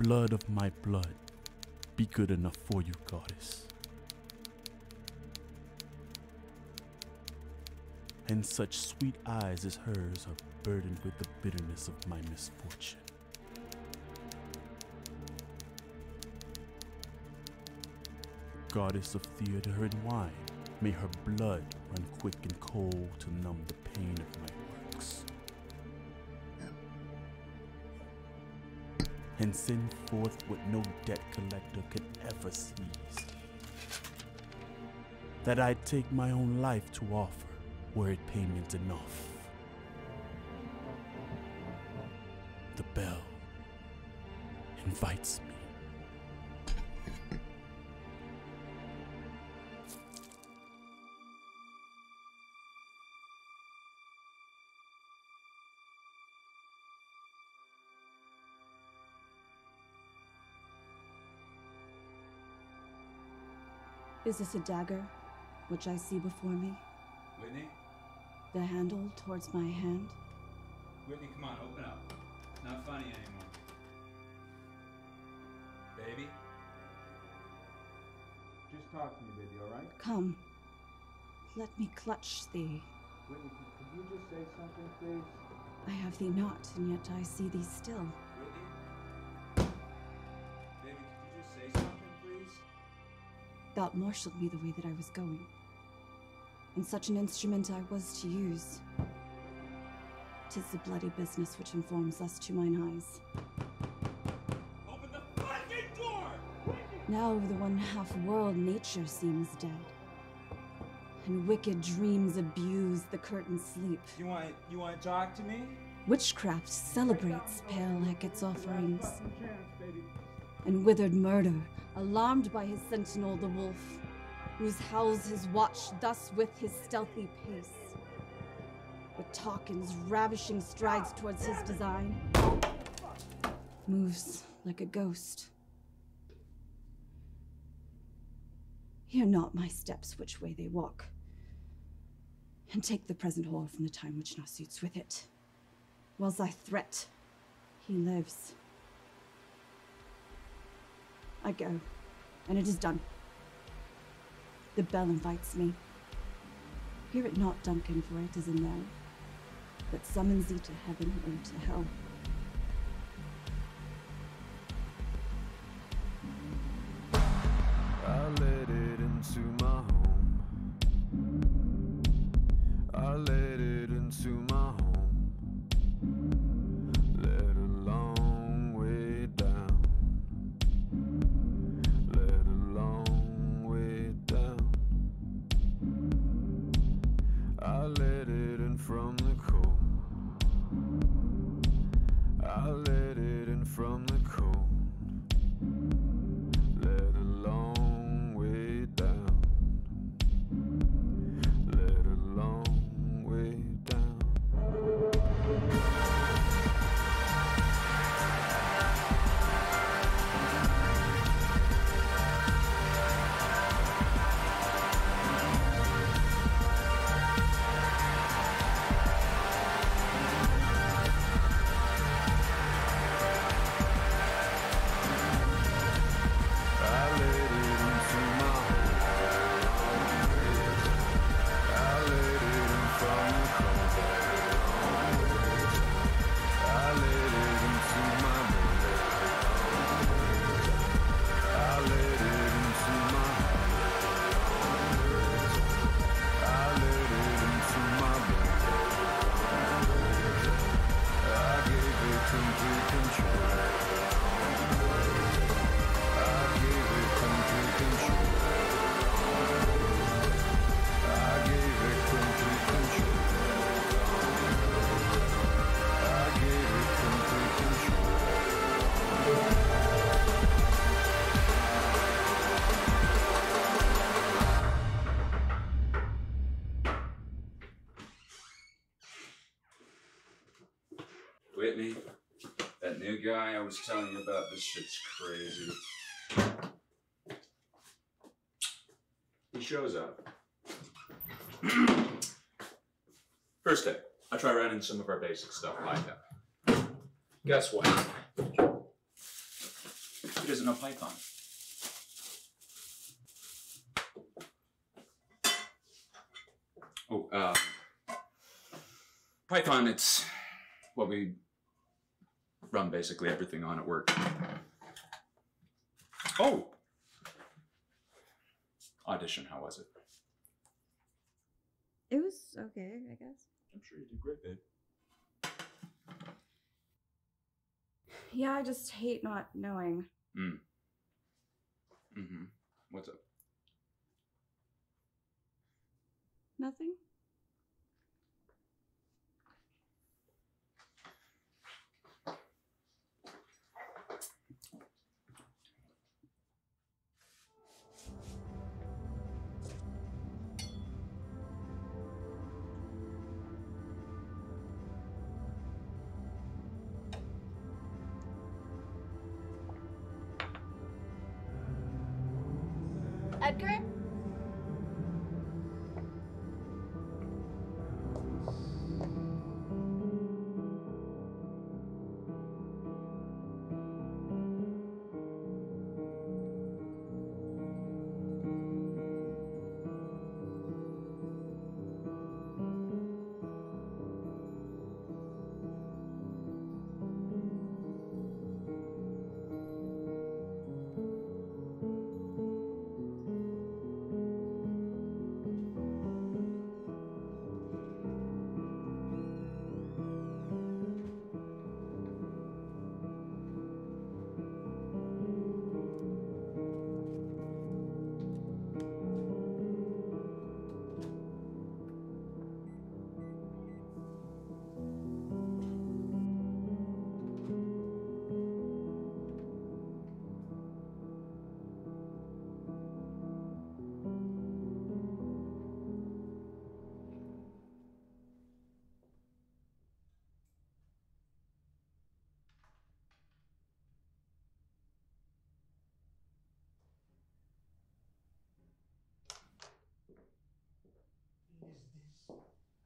blood of my blood be good enough for you, goddess? And such sweet eyes as hers are burdened with the bitterness of my misfortune. Goddess of theater and wine, may her blood run quick and cold to numb the pain of my works. And send forth what no debt collector can ever seize. That I'd take my own life to offer, were it payment enough. The bell invites me. Is this a dagger, which I see before me? Whitney? The handle towards my hand? Whitney, come on, open up. It's not funny anymore. Baby? Just talk to me, baby, alright? Come. Let me clutch thee. Whitney, could you just say something, please? I have thee not, and yet I see thee still. Whitney? Baby, could you just say something, please? Thou'lt marshaled me the way that I was going. And such an instrument I was to use. 'Tis the bloody business which informs us to mine eyes. Open the fucking door! Now the one half world nature seems dead. And wicked dreams abuse the curtained sleep. You want to talk to me? Witchcraft celebrates pale Hecate's offerings. And withered murder, alarmed by his sentinel the wolf, whose howls his watch thus with his stealthy pace. With Tompkins ravishing strides towards his design, moves like a ghost. Hear not my steps which way they walk, and take the present whore from the time which now suits with it. Whilst I threat, he lives. I go, and it is done. The bell invites me. Hear it not, Duncan, for it is in there, that summons thee to heaven or to hell. I let it into my home. I let it into my home. Let a long way down. Let a long way down. I let it in from the cold. I let it in from the cold. Let a long way down. Let a long way down. Whitney, that new guy I was telling you about, this shit's crazy. He shows up. First day, I try running some of our basic stuff like that. Guess what? isn't a python? Oh, Python, it's what we run basically everything on at work. Oh! Audition, how was it? It was okay, I guess. I'm sure you did great, babe. Yeah, I just hate not knowing. Mm-hmm. What's up? Nothing? Edgar?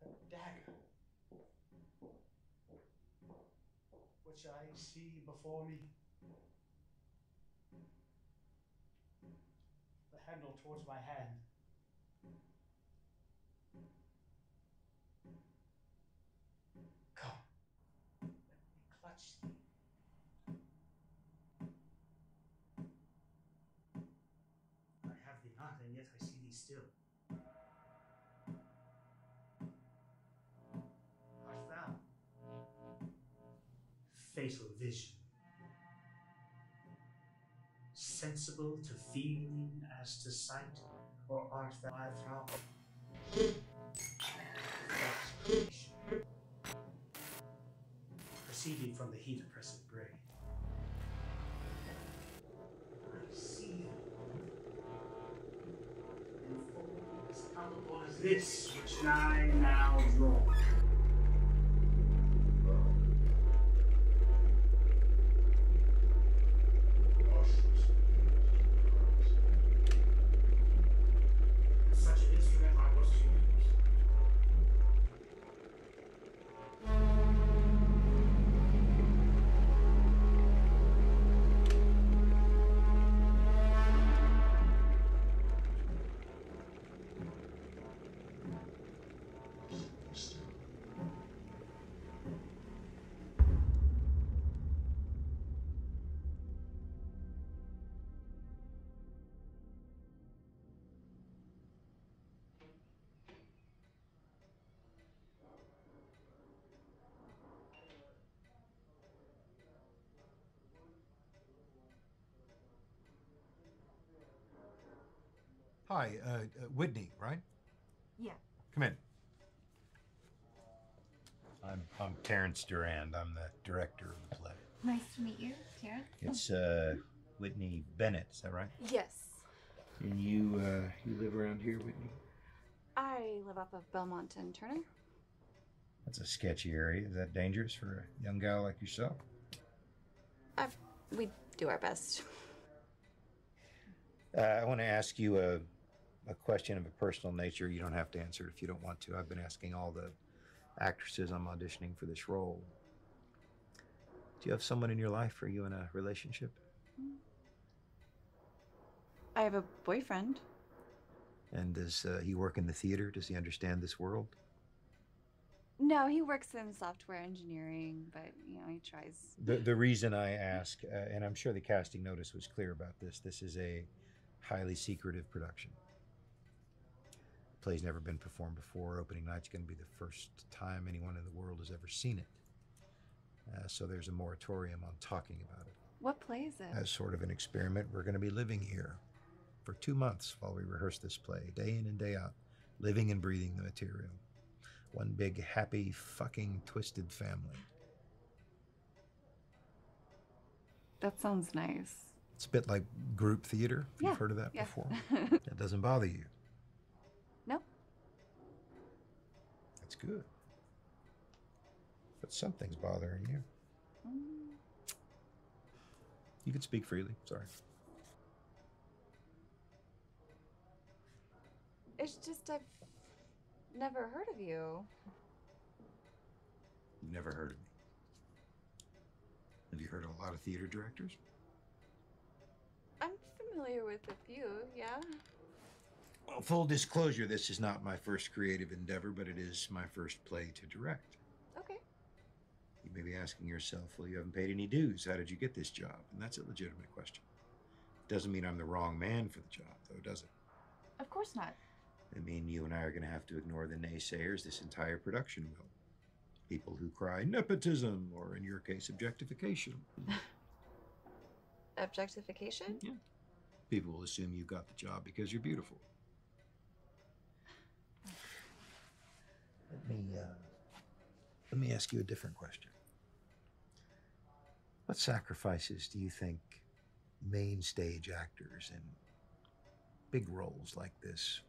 Is this a dagger? Which I see before me. The handle towards my hand. Come, let me clutch thee. I have thee not, and yet I see thee still. Art thou? Fatal vision. Sensible to feeling as to sight, or art thou my thrall? Proceeding from the heat oppressive brain. I see thee. In form as palpable as this which I now draw. Such an instrument I was to use. Hi, Whitney, right? Yeah. Come in. I'm Terrence Durand. I'm the director of the play. Nice to meet you, Karen. It's Whitney Bennett, is that right? Yes. And you live around here, Whitney? I live off of Belmont and Turner. That's a sketchy area. Is that dangerous for a young gal like yourself? We do our best. I want to ask you a question of a personal nature. You don't have to answer it if you don't want to. I've been asking all the actresses I'm auditioning for this role. Do you have someone in your life? Are you in a relationship? I have a boyfriend. And does he work in the theater? Does he understand this world? No, he works in software engineering, but, he tries. The reason I ask, and I'm sure the casting notice was clear about this is a highly secretive production. The play's never been performed before. Opening night's going to be the first time anyone in the world has ever seen it. So there's a moratorium on talking about it. What play is it? As sort of an experiment, we're going to be living here for 2 months while we rehearse this play, day in and day out, living and breathing the material. One big, happy, fucking, twisted family. That sounds nice. It's a bit like group theater. Yeah, You've heard of that yeah. before? That doesn't bother you. No. That's good. But something's bothering you. You can speak freely. Sorry. It's just I've never heard of you. You've never heard of me. Have you heard of a lot of theater directors? I'm familiar with a few, yeah. Well, full disclosure, this is not my first creative endeavor, but it is my first play to direct. Okay. You may be asking yourself, well, you haven't paid any dues. How did you get this job? And that's a legitimate question. Doesn't mean I'm the wrong man for the job, though, does it? Of course not. I mean, you and I are going to have to ignore the naysayers this entire production will. People who cry nepotism, or in your case, objectification. Objectification? Yeah. People will assume you got the job because you're beautiful. Let me ask you a different question. What sacrifices do you think main stage actors in big roles like this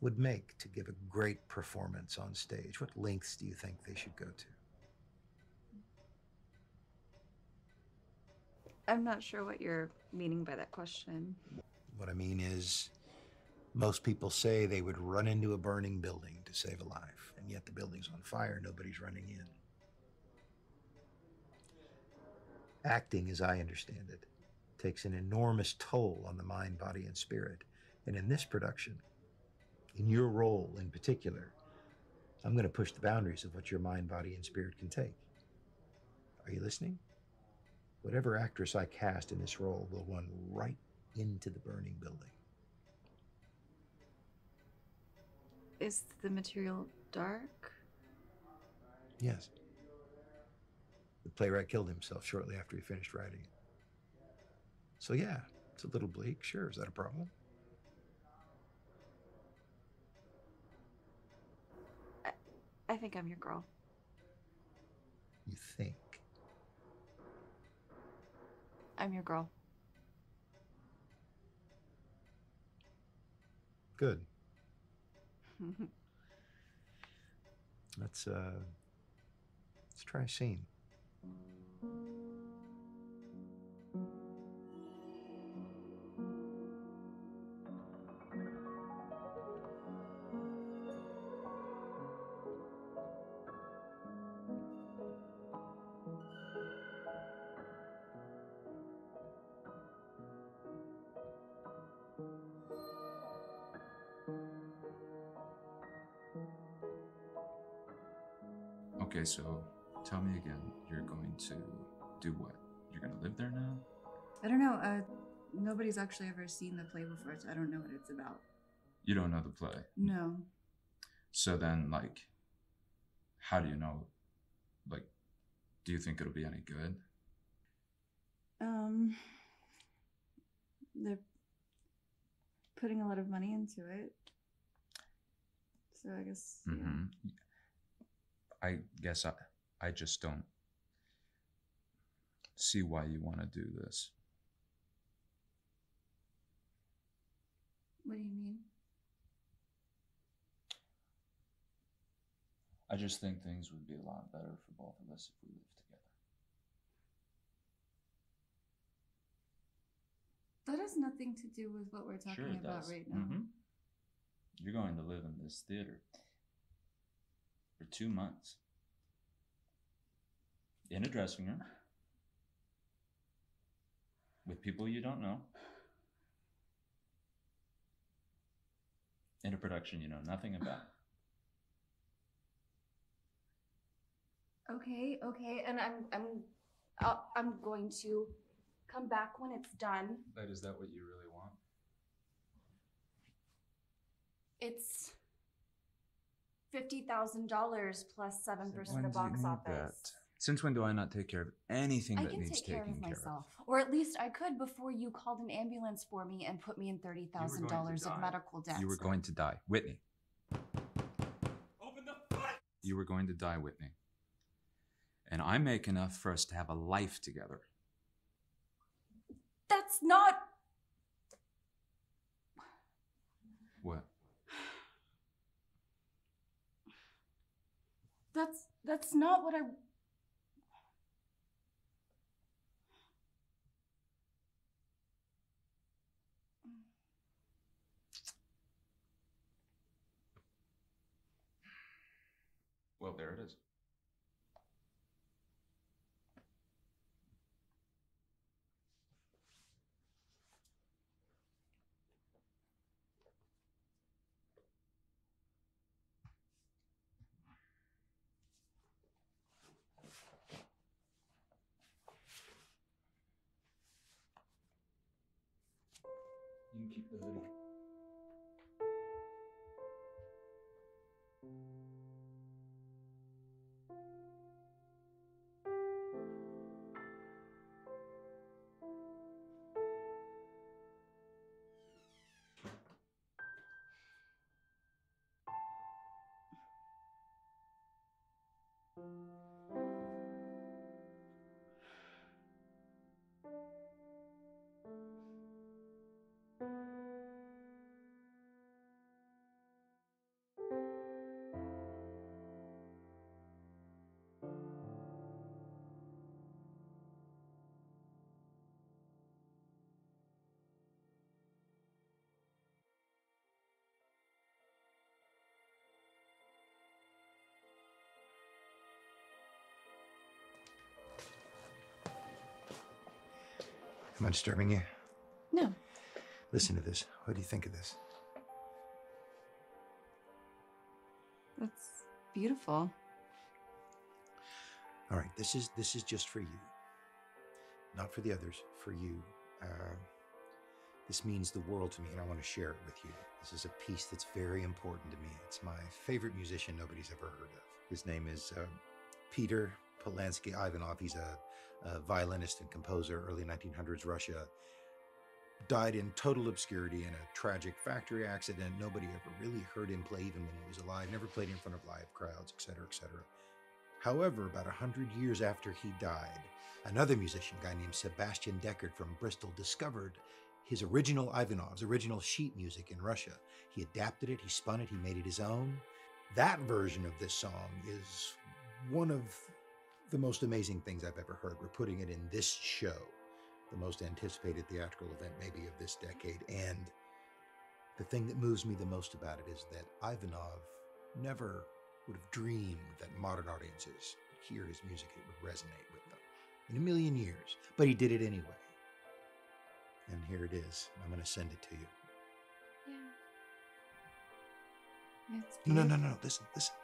would make to give a great performance on stage? What lengths do you think they should go to? I'm not sure what you're meaning by that question. What I mean is, most people say they would run into a burning building to save a life, and yet the building's on fire, nobody's running in. Acting, as I understand it, takes an enormous toll on the mind, body, and spirit. And in this production, in your role in particular, I'm going to push the boundaries of what your mind, body, and spirit can take. Are you listening? Whatever actress I cast in this role will run right into the burning building. Is the material dark? Yes. The playwright killed himself shortly after he finished writing it. So yeah, it's a little bleak. Sure, is that a problem? I think I'm your girl. You think? I'm your girl. Good. Let's try a scene. Okay, so tell me again, you're going to do what? You're going to live there now? I don't know. Nobody's actually ever seen the play before, so I don't know what it's about. You don't know the play? No. So then, like, how do you know? Like, do you think it'll be any good? They're putting a lot of money into it. So I guess. Mm-hmm. I guess I just don't see why you want to do this. What do you mean? I just think things would be a lot better for both of us if we lived together. That has nothing to do with what we're talking about right now. Mm-hmm. You're going to live in this theater for 2 months in a dressing room with people you don't know, In a production you know nothing about. Okay, and I'm going to come back when it's done. But is that what you really want? It's $50,000 plus 7% of box office. Since when do I not take care of anything that needs I can take care taking of care myself, or at least I could before you called an ambulance for me and put me in $30,000 of medical debt. You were going to die, Whitney. Open the front! You were going to die, Whitney. And I make enough for us to have a life together. That's not... What? That's not what I... Well, there it is. You can keep the hoodie. Am I disturbing you? No. Listen to this. What do you think of this? That's beautiful. All right, this is just for you. Not for the others, for you. This means the world to me, and I want to share it with you. This is a piece that's very important to me. It's my favorite musician nobody's ever heard of. His name is Peter Polansky Ivanov. He's a violinist and composer, early 1900s Russia. Died in total obscurity in a tragic factory accident. Nobody ever really heard him play even when he was alive. Never played in front of live crowds, etc., etc. However, about 100 years after he died, another musician, a guy named Sebastian Deckard from Bristol, discovered his original Ivanov's original sheet music in Russia. He adapted it, he spun it, he made it his own. That version of this song is one of the most amazing things I've ever heard. We're putting it in this show, the most anticipated theatrical event maybe of this decade. And the thing that moves me the most about it is that Ivanov never would have dreamed that modern audiences would hear his music, it would resonate with them in a million years. But he did it anyway. And here it is. I'm going to send it to you. Yeah. It's No. beautiful. Listen.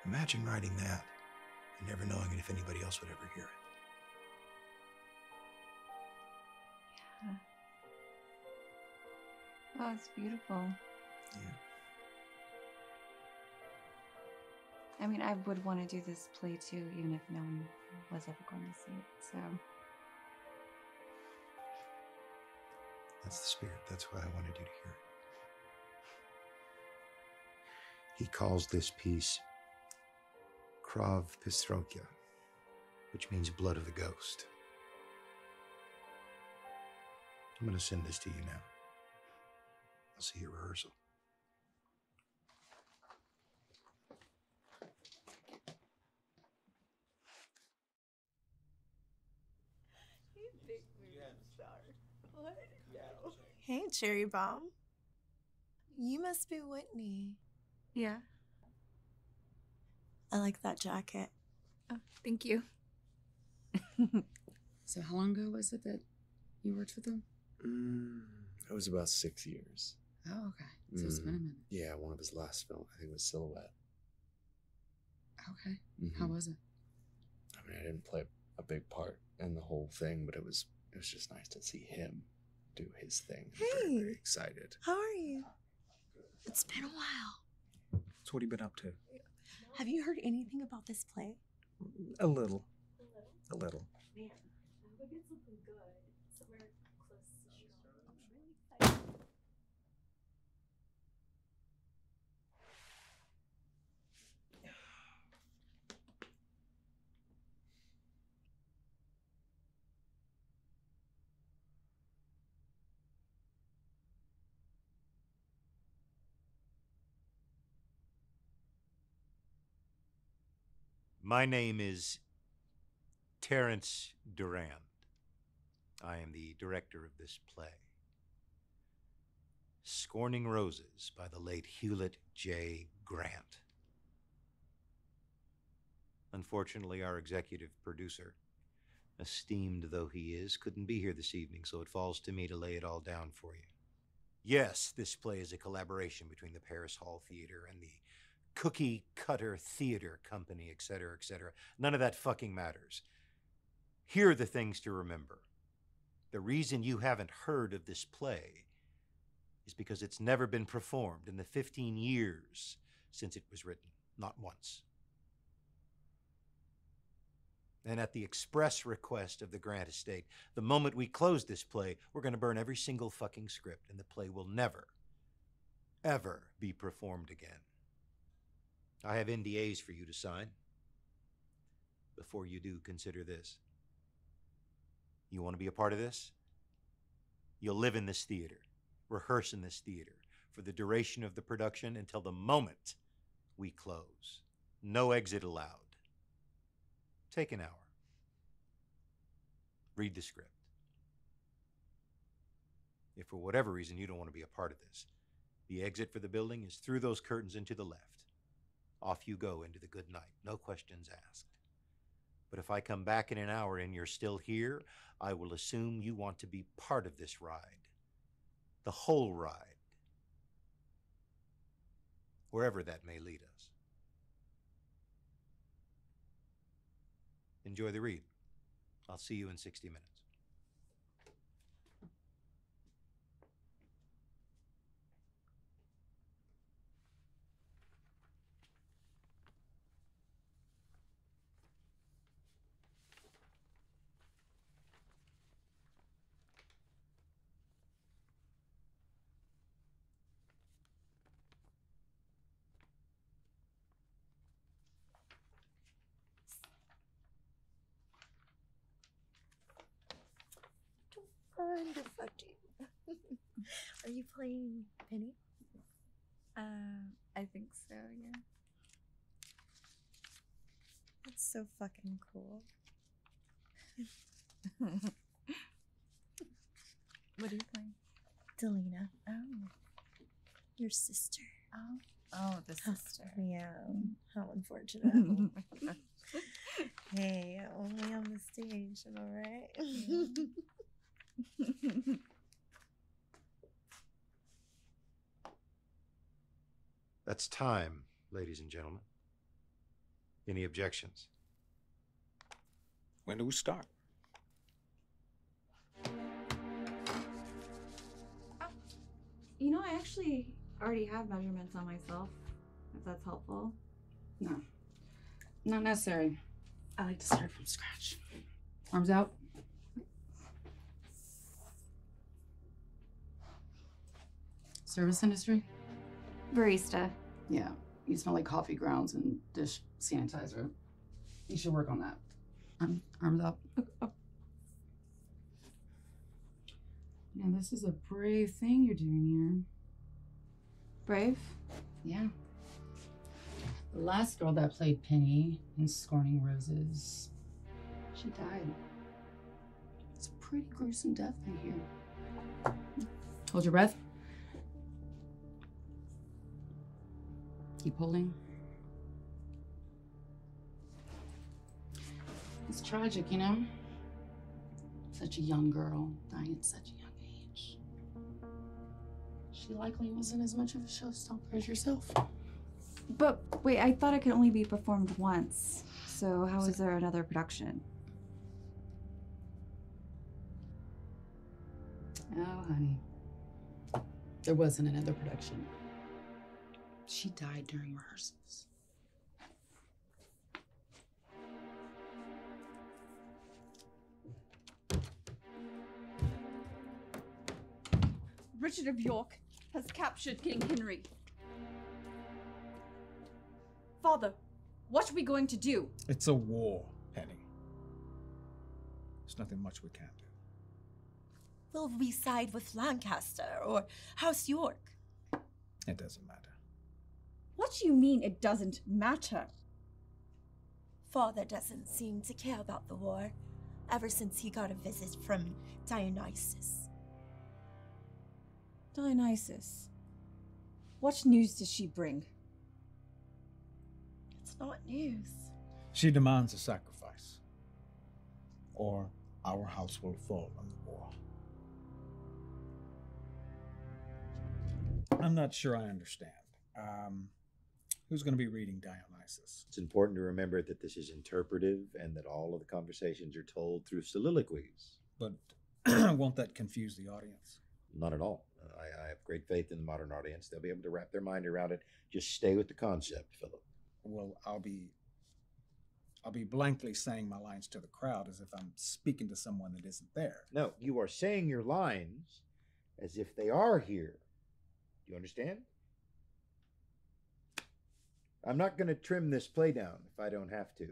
Imagine writing that and never knowing if anybody else would ever hear it. Yeah. Oh, it's beautiful. Yeah. I mean, I would want to do this play too, even if no one was ever going to see it, so. That's the spirit. That's why I wanted you to hear it. He calls this piece Krav Pistrokia, which means blood of the ghost. I'm going to send this to you now. I'll see you at rehearsal. Hey, Cherry Bomb. You must be Whitney. Yeah. I like that jacket. Oh, thank you. So how long ago was it that you worked with them? It was about 6 years. Oh, okay. So it's been a minute. Yeah, one of his last films, I think it was Silhouette. Okay. How was it? I mean, I didn't play a big part in the whole thing, but it was just nice to see him do his thing. I'm very, very excited. How are you? It's been a while. So what have you been up to? Have you heard anything about this play? A little. A little. Man, I would get something good. Somewhere close to Chicago. I'm really excited. My name is Terrence Durand. I am the director of this play, Scorning Roses by the late Hewlett J. Grant. Unfortunately, our executive producer, esteemed though he is, couldn't be here this evening, so it falls to me to lay it all down for you. Yes, this play is a collaboration between the Paris Hall Theater and the Cookie Cutter Theater Company, etc., etc. None of that fucking matters. Here are the things to remember. The reason you haven't heard of this play is because it's never been performed in the 15 years since it was written. Not once. And at the express request of the Grant estate, the moment we close this play, we're going to burn every single fucking script, and the play will never, ever be performed again. I have NDAs for you to sign. Before you do, consider this. You want to be a part of this? You'll live in this theater, rehearse in this theater for the duration of the production until the moment we close. No exit allowed. Take an hour. Read the script. If for whatever reason you don't want to be a part of this, the exit for the building is through those curtains and to the left. Off you go into the good night. No questions asked. But if I come back in an hour and you're still here, I will assume you want to be part of this ride. The whole ride. Wherever that may lead us. Enjoy the read. I'll see you in 60 minutes. Fun to fuck you. Are you playing Penny? I think so, yeah. That's so fucking cool. What are you playing? Delina. Oh. Your sister. Oh, the sister. Yeah. How unfortunate. Hey, only on the stage, am I right? That's time, ladies and gentlemen. Any objections? When do we start? You know, I actually already have measurements on myself, if that's helpful. No. Not necessary. I like to start from scratch. Arms out. Service industry? Barista. Yeah. You smell like coffee grounds and dish sanitizer. You should work on that. Arms up. Yeah, this is a brave thing you're doing here. Brave? Yeah. The last girl that played Penny in Scorning Roses, she died. It's a pretty gruesome death, I hear. Hold your breath. Keep holding. It's tragic, you know? Such a young girl, dying at such a young age. She likely wasn't as much of a showstopper as yourself. But wait, I thought it could only be performed once. So how is there another production? Oh, honey. There wasn't another production. She died during rehearsals. Richard of York has captured King Henry. Father, what are we going to do? It's a war, Penny. There's nothing much we can do. Will we side with Lancaster or House York? It doesn't matter. What do you mean it doesn't matter? Father doesn't seem to care about the war ever since he got a visit from Dionysus. Dionysus. What news does she bring? It's not news. She demands a sacrifice, or our house will fall in the war. I'm not sure I understand. Who's going to be reading Dionysus? It's important to remember that this is interpretive and that all of the conversations are told through soliloquies. But won't that confuse the audience? Not at all. I have great faith in the modern audience. They'll be able to wrap their mind around it. Just stay with the concept, Philip. Well, I'll be blankly saying my lines to the crowd as if I'm speaking to someone that isn't there. No, you are saying your lines as if they are here. Do you understand? I'm not going to trim this play down if I don't have to.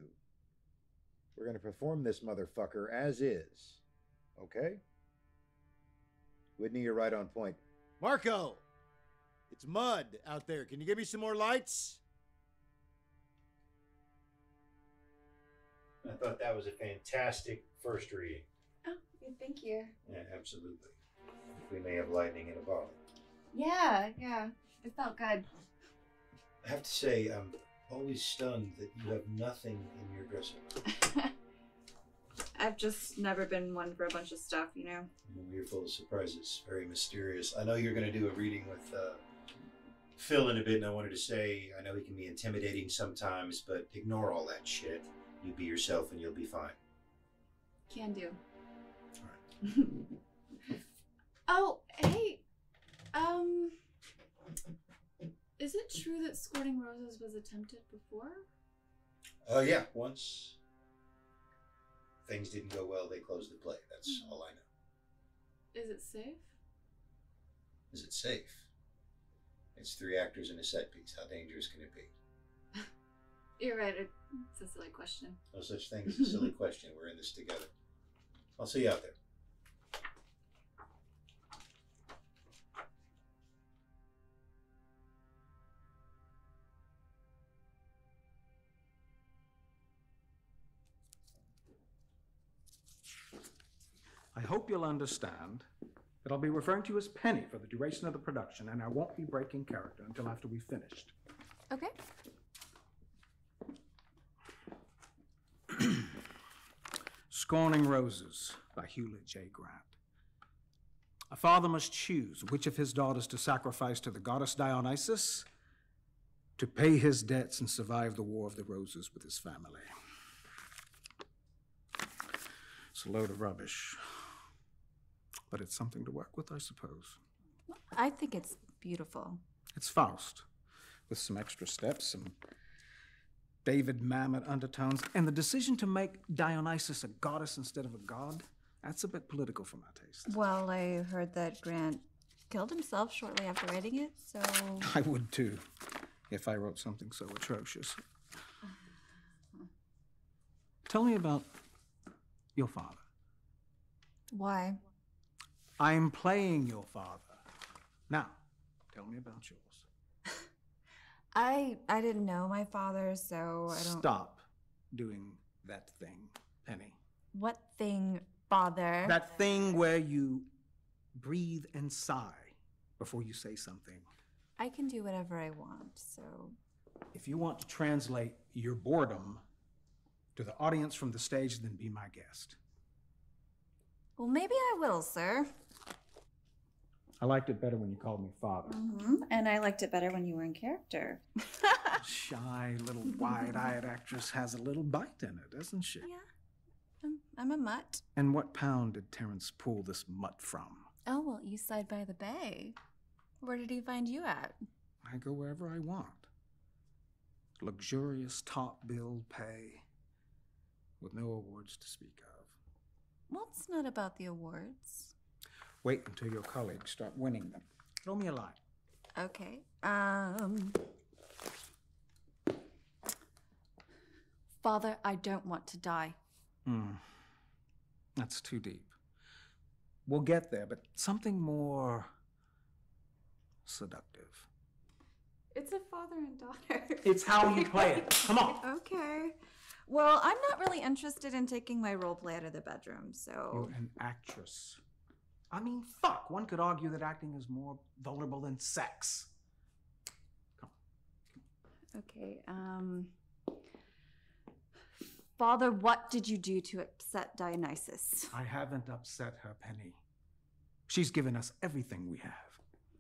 We're going to perform this motherfucker as is. Okay? Whitney, you're right on point. Marco! It's mud out there. Can you give me some more lights? I thought that was a fantastic first reading. Oh, thank you. Yeah, absolutely. We may have lightning in a bottle. Yeah, it felt good. I have to say, I'm always stunned that you have nothing in your dresser. I've just never been one for a bunch of stuff, you know? You're full of surprises, very mysterious. I know you're going to do a reading with Phil in a bit, and I wanted to say, I know he can be intimidating sometimes, but ignore all that shit. You be yourself and you'll be fine. Can do. All right. Oh, hey, is it true that Squirting Roses was attempted before? Yeah, once things didn't go well, they closed the play. That's all I know. Is it safe? Is it safe? It's 3 actors and a set piece. How dangerous can it be? You're right, it's a silly question. No such thing as a silly question. We're in this together. I'll see you out there. I hope you'll understand that I'll be referring to you as Penny for the duration of the production, and I won't be breaking character until after we've finished. Okay. Scorning Roses by Hewlett J. Grant. A father must choose which of his daughters to sacrifice to the goddess Dionysus to pay his debts and survive the War of the Roses with his family. It's a load of rubbish, but it's something to work with, I suppose. I think it's beautiful. It's Faust, with some extra steps, some David Mamet undertones, and the decision to make Dionysus a goddess instead of a god, that's a bit political for my taste. Well, I heard that Grant killed himself shortly after writing it, so... I would too, if I wrote something so atrocious. Tell me about your father. Why? I'm playing your father. Now, tell me about yours. I didn't know my father, so I don't... Stop doing that thing, Penny. What thing, father? That thing where you breathe and sigh before you say something. I can do whatever I want, so... If you want to translate your boredom to the audience from the stage, then be my guest. Well, maybe I will, sir. I liked it better when you called me father. And I liked it better when you were in character. Shy, little wide-eyed actress has a little bite in it, doesn't she? Yeah. I'm a mutt. And what pound did Terrence pull this mutt from? Oh, well, east side by the bay. Where did he find you at? I go wherever I want. Luxurious top bill pay with no awards to speak of. Well, it's not about the awards. Wait until your colleagues start winning them. Throw me a line. Okay. Father, I don't want to die. That's too deep. We'll get there, but something more seductive. It's a father and daughter. It's how you play it. Come on. Okay. Well, I'm not really interested in taking my role play out of the bedroom, so... You're an actress. I mean, fuck. One could argue that acting is more vulnerable than sex. Come on. Okay, Father, what did you do to upset Dionysus? I haven't upset her, Penny. She's given us everything we have.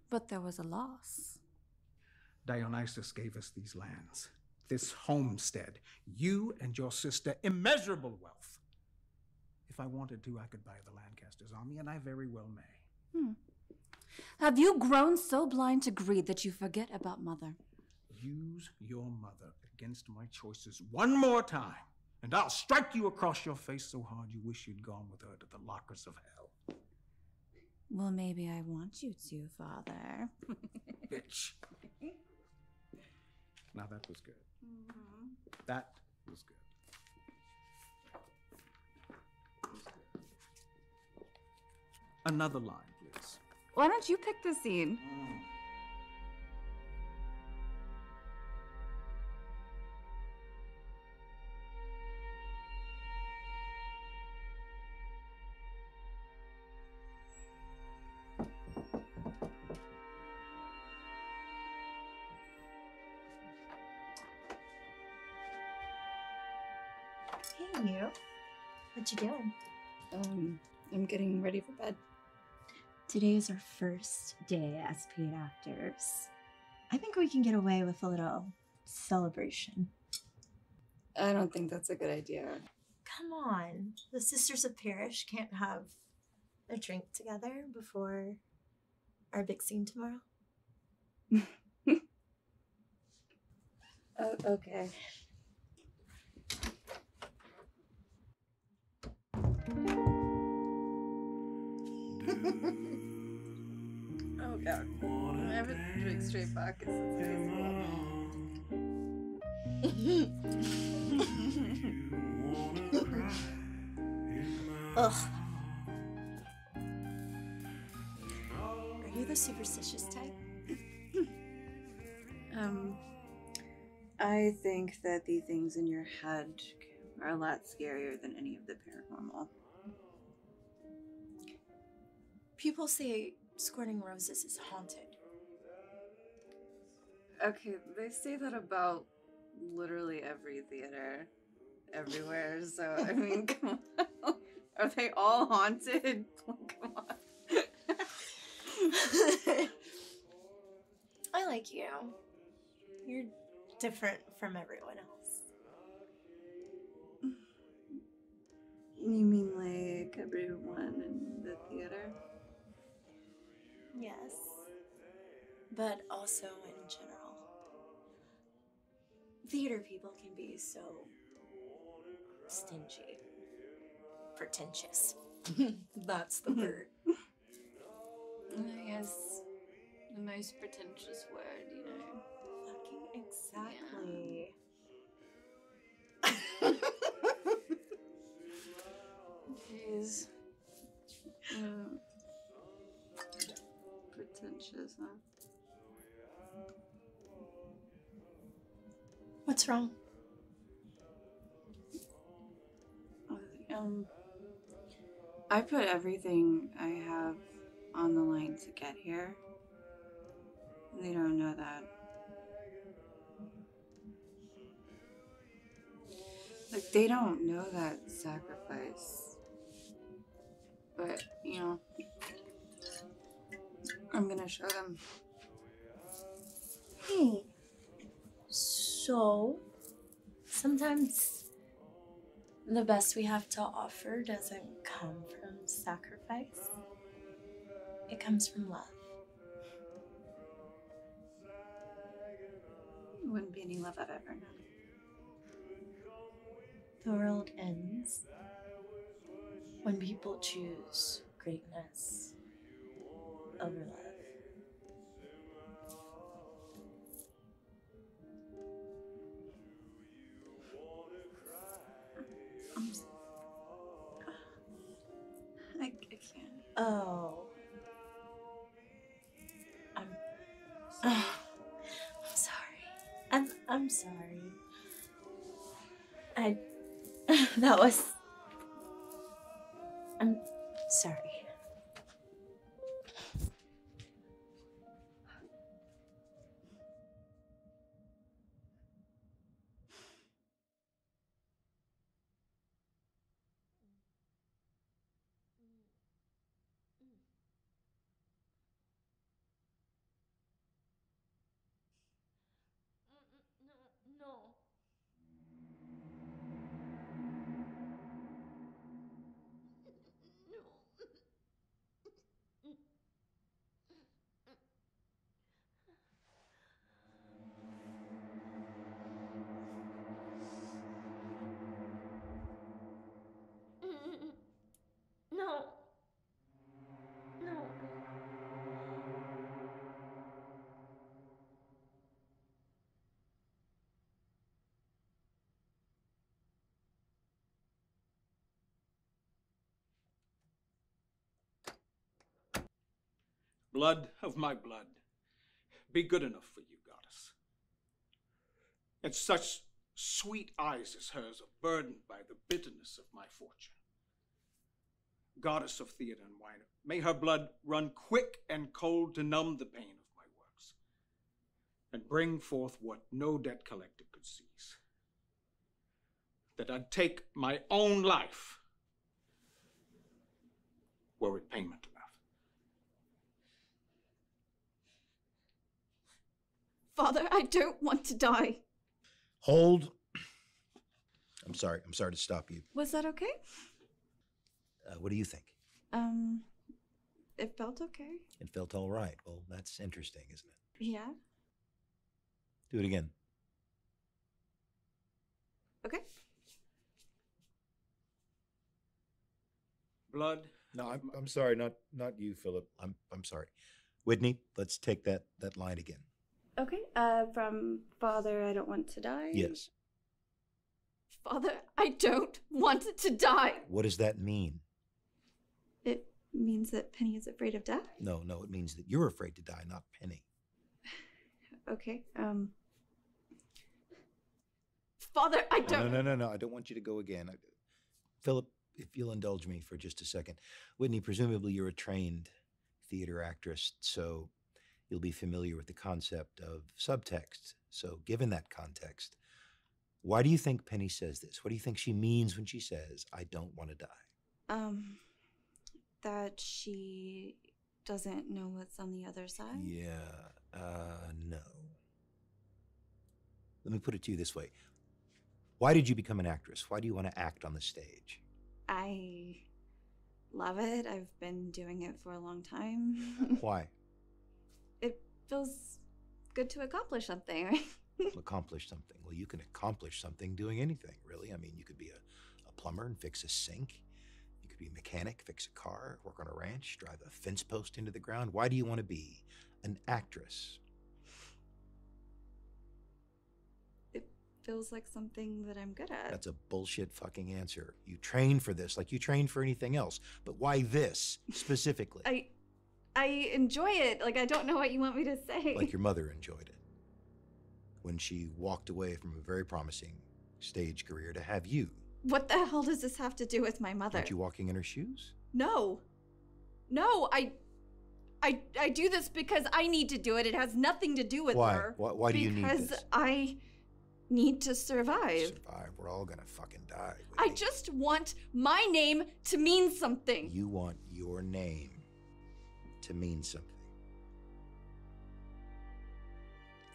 But there was a loss. Dionysus gave us these lands, this homestead, you and your sister, immeasurable wealth. If I wanted to, I could buy the Lancaster's army, and I very well may. Have you grown so blind to greed that you forget about Mother? Use your mother against my choices one more time, and I'll strike you across your face so hard you wish you'd gone with her to the lockers of hell. Well, maybe I want you to, Father. Bitch. Now that was good. That was good. Another line, please. Why don't you pick the scene? Hey, you. What you doing? I'm getting ready for bed. Today is our first day as paid actors. I think we can get away with a little celebration. I don't think that's a good idea. Come on. The Sisters of Parish can't have a drink together before our big scene tomorrow? Oh, okay. Oh god. I haven't drank straight vodka since high school. Ugh. Are you the superstitious type? I think that the things in your head are a lot scarier than any of the paranormal. People say Scorning Roses is haunted. Okay, they say that about literally every theater, everywhere, so I mean, come on. Are they all haunted? Come on. I like you. You're different from everyone else. You mean like everyone in the theater? Yes. But also in general. Theater people can be so stingy. Pretentious. That's the word. I guess the most pretentious word, you know. Fucking exactly. Jeez. Pretentious, huh? What's wrong? I put everything I have on the line to get here. They don't know that. Like, they don't know that sacrifice. but, you know, I'm gonna show them. Hey, so sometimes the best we have to offer doesn't come from sacrifice. It comes from love. It wouldn't be any love I've ever known. The world ends when people choose greatness over love. I can't. Oh. I'm sorry. I'm sorry. That was... I'm sorry. No. No. No. Blood of my blood, be good enough for you, goddess. And such sweet eyes as hers are burdened by the bitterness of my fortune. Goddess of theater and wine, may her blood run quick and cold to numb the pain of my works, and bring forth what no debt collector could seize. That I'd take my own life were it payment enough. Father, I don't want to die. Hold. I'm sorry to stop you. Was that okay? What do you think? It felt okay. It felt all right. Well, that's interesting, isn't it? Yeah. Do it again. Okay. Blood. No, I'm sorry, not you, Philip. I'm sorry. Whitney, let's take that line again. Okay, from Father, I don't want to die. Yes. Father, I don't want to die. What does that mean? It means that Penny is afraid of death? No, it means that you're afraid to die, not Penny. Okay, Father, I don't... No, I don't want you to go again. Philip, if you'll indulge me for just a second. Whitney, presumably you're a trained theater actress, so you'll be familiar with the concept of subtext. So given that context, why do you think Penny says this? What do you think she means when she says, I don't want to die? That she doesn't know what's on the other side? Yeah, no. Let me put it to you this way. Why did you become an actress? Why do you want to act on the stage? I love it. I've been doing it for a long time. Why? It feels good to accomplish something, right? Accomplish something. Well, you can accomplish something doing anything, really. I mean, you could be a plumber and fix a sink. You could be a mechanic, fix a car, work on a ranch, drive a fence post into the ground. Why do you want to be an actress? It feels like something that I'm good at. That's a bullshit fucking answer. You train for this like you train for anything else. But why this specifically? I enjoy it. Like, I don't know what you want me to say. Like your mother enjoyed it when she walked away from a very promising stage career to have you. What the hell does this have to do with my mother? Aren't you walking in her shoes? No, I do this because I need to do it. It has nothing to do with Why? her. Why do you need this? Because need to survive. Survive. We're all gonna fucking die. I just want my name to mean something. You want your name to mean something.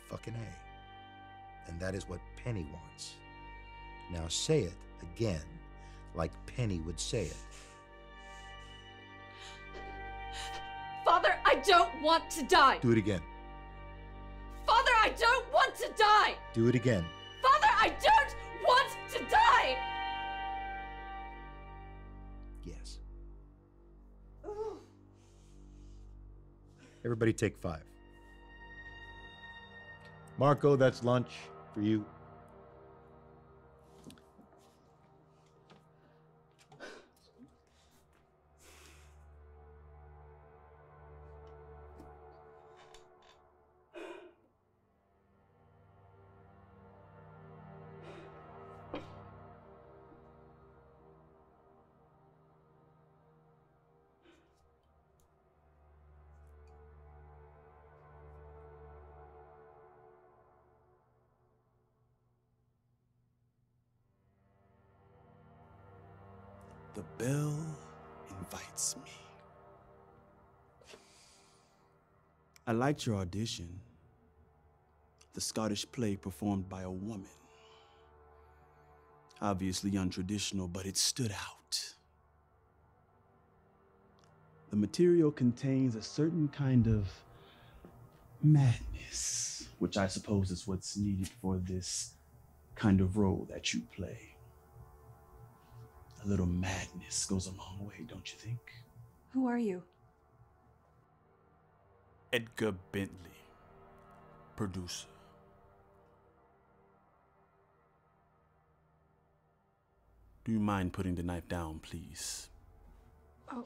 Fucking A. And that is what Penny wants. Now say it again, like Penny would say it. Father, I don't want to die. Do it again. Father, I don't want to die. Do it again. Father, I don't want to die. Yes. Everybody take 5. Marco, that's lunch for you. The bell invites me. I liked your audition. The Scottish play performed by a woman. Obviously untraditional, but it stood out. The material contains a certain kind of madness, which I suppose is what's needed for this kind of role that you play. A little madness goes a long way, don't you think? Who are you? Edgar Bentley, producer. Do you mind putting the knife down, please? Oh,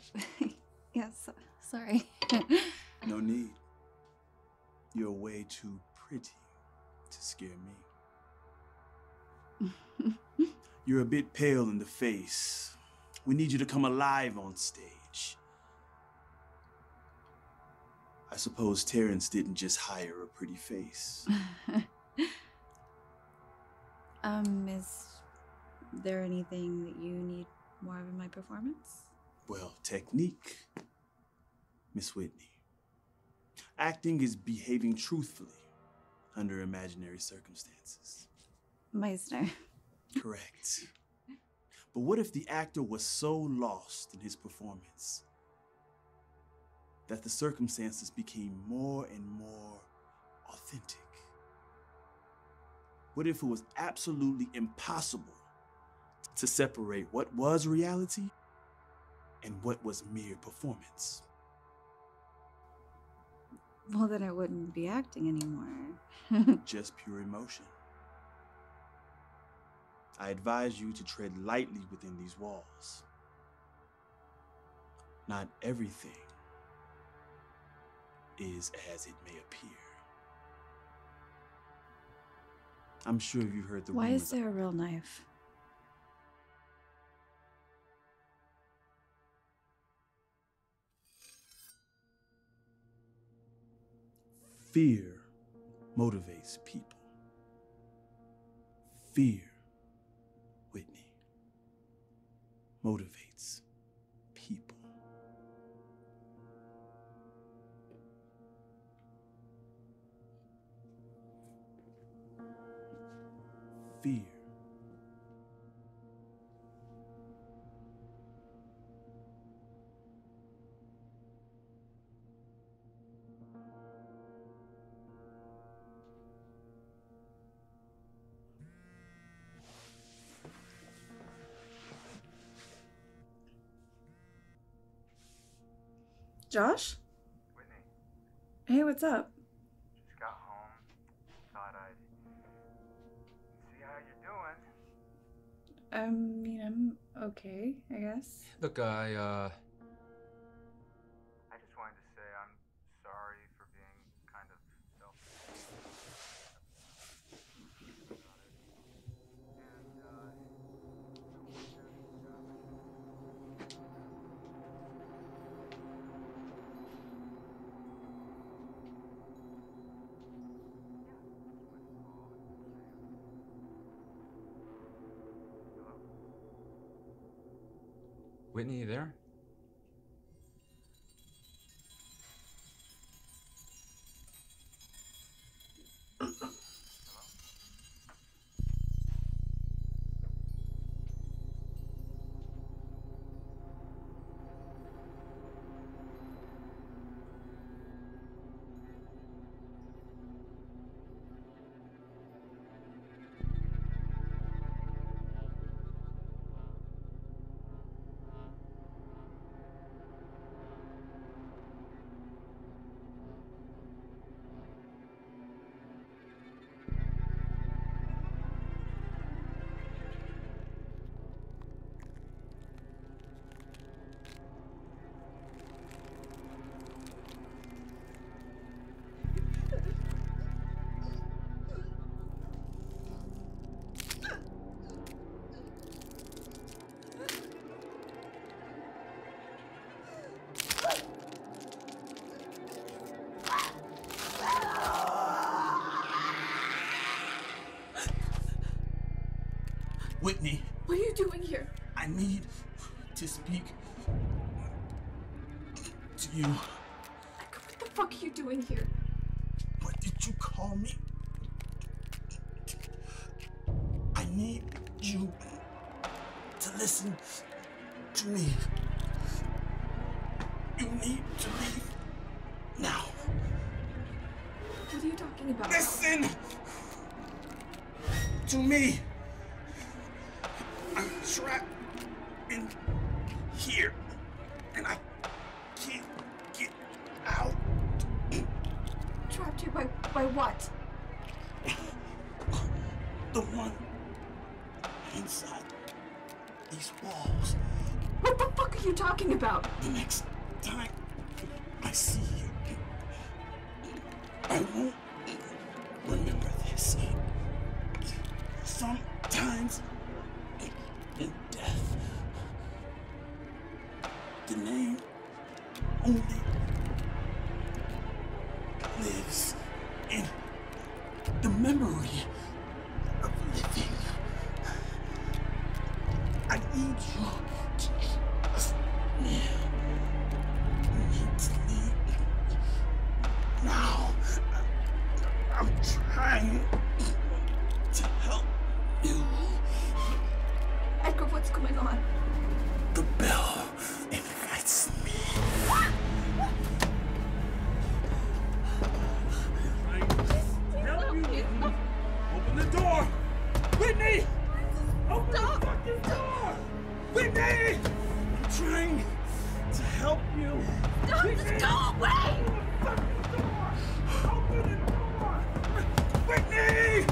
yes, sorry. No need. You're way too pretty to scare me. You're a bit pale in the face. We need you to come alive on stage. I suppose Terrence didn't just hire a pretty face. Is there anything that you need more of in my performance? Well, technique, Miss Whitney. Acting is behaving truthfully under imaginary circumstances. Meisner. Correct. But what if the actor was so lost in his performance that the circumstances became more and more authentic? What if it was absolutely impossible to separate what was reality and what was mere performance? Well, then I wouldn't be acting anymore. Just pure emotion. I advise you to tread lightly within these walls. Not everything is as it may appear. I'm sure you've heard the rumors. Why is there a real knife? Fear motivates people. Fear, Whitney, motivates people. Fear. Josh? Whitney, Hey, what's up? just got home. Thought I'd see how you're doing. I'm okay, I guess. Look, I just wanted to say I'm sorry for being kind of selfish about it. And, Whitney, you there? Whitney. What are you doing here? I need to speak to you. What the fuck are you doing here? What did you call me? I need you to listen to me. You need to leave now. What are you talking about? Listen to me. I'm trapped in here, and I can't get out. Trapped here by what? The one inside these walls. What the fuck are you talking about? The next time I see you, I won't remember this. Sometimes in death, the name only lives in the memory of living. I need you to trust me. You need to leave now. I'm trying to help you. Edgar, what's going on? The bell invites me. Help you, Whitney. Open the door. Whitney! Open the fucking door! Whitney! I'm trying to help you. Stop! Just go away! Open the door! Whitney!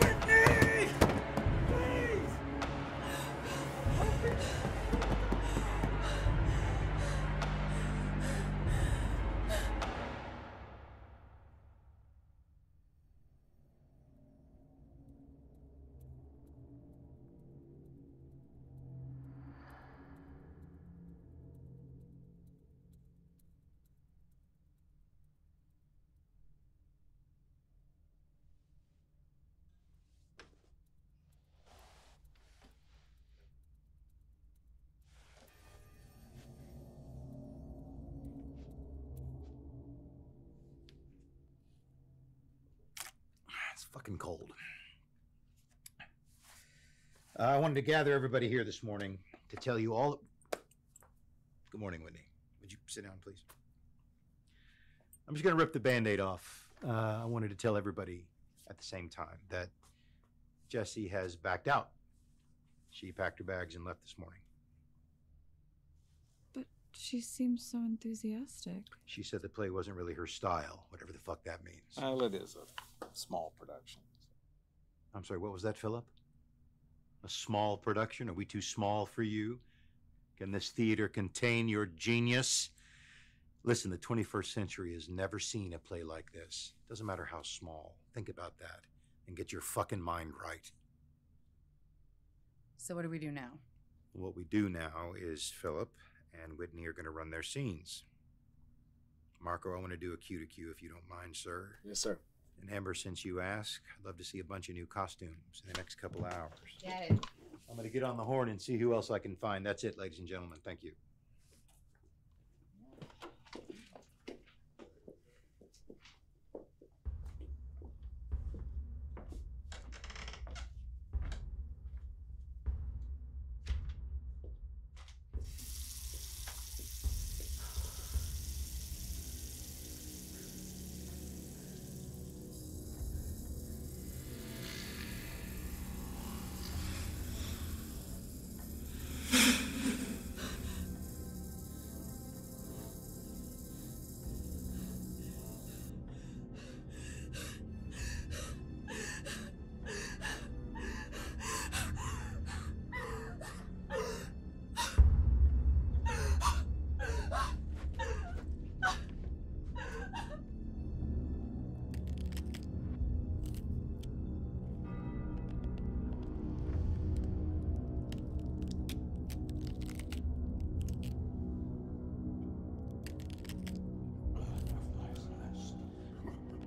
Whitney! Please! Open. It's fucking cold. I wanted to gather everybody here this morning to tell you all. Good morning, Whitney. Would you sit down, please? I'm just going to rip the Band-Aid off. I wanted to tell everybody at the same time that Jessie has backed out. She packed her bags and left this morning. But she seems so enthusiastic. She said the play wasn't really her style, whatever the fuck that means. Well, it is a small production. I'm sorry, what was that, Philip? A small production? Are we too small for you? Can this theater contain your genius? Listen, the 21st century has never seen a play like this. Doesn't matter how small. Think about that and get your fucking mind right. So what do we do now? What we do now is Philip and Whitney are going to run their scenes. Marco, I want to do a cue to cue if you don't mind, sir. Yes, sir. And Amber, since you ask, I'd love to see a bunch of new costumes in the next couple hours. Get it. I'm going to get on the horn and see who else I can find. That's it, ladies and gentlemen. Thank you.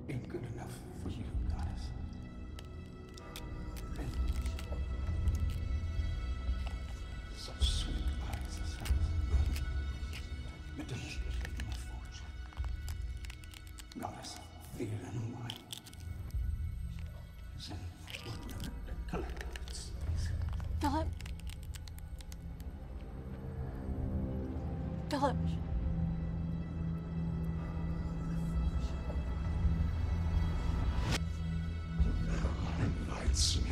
Ain't good enough for you, goddess. Such sweet eyes as hers. It delicious in my fortune. Goddess, fear and wine. Send word to collect its Philip. Philip. invites me.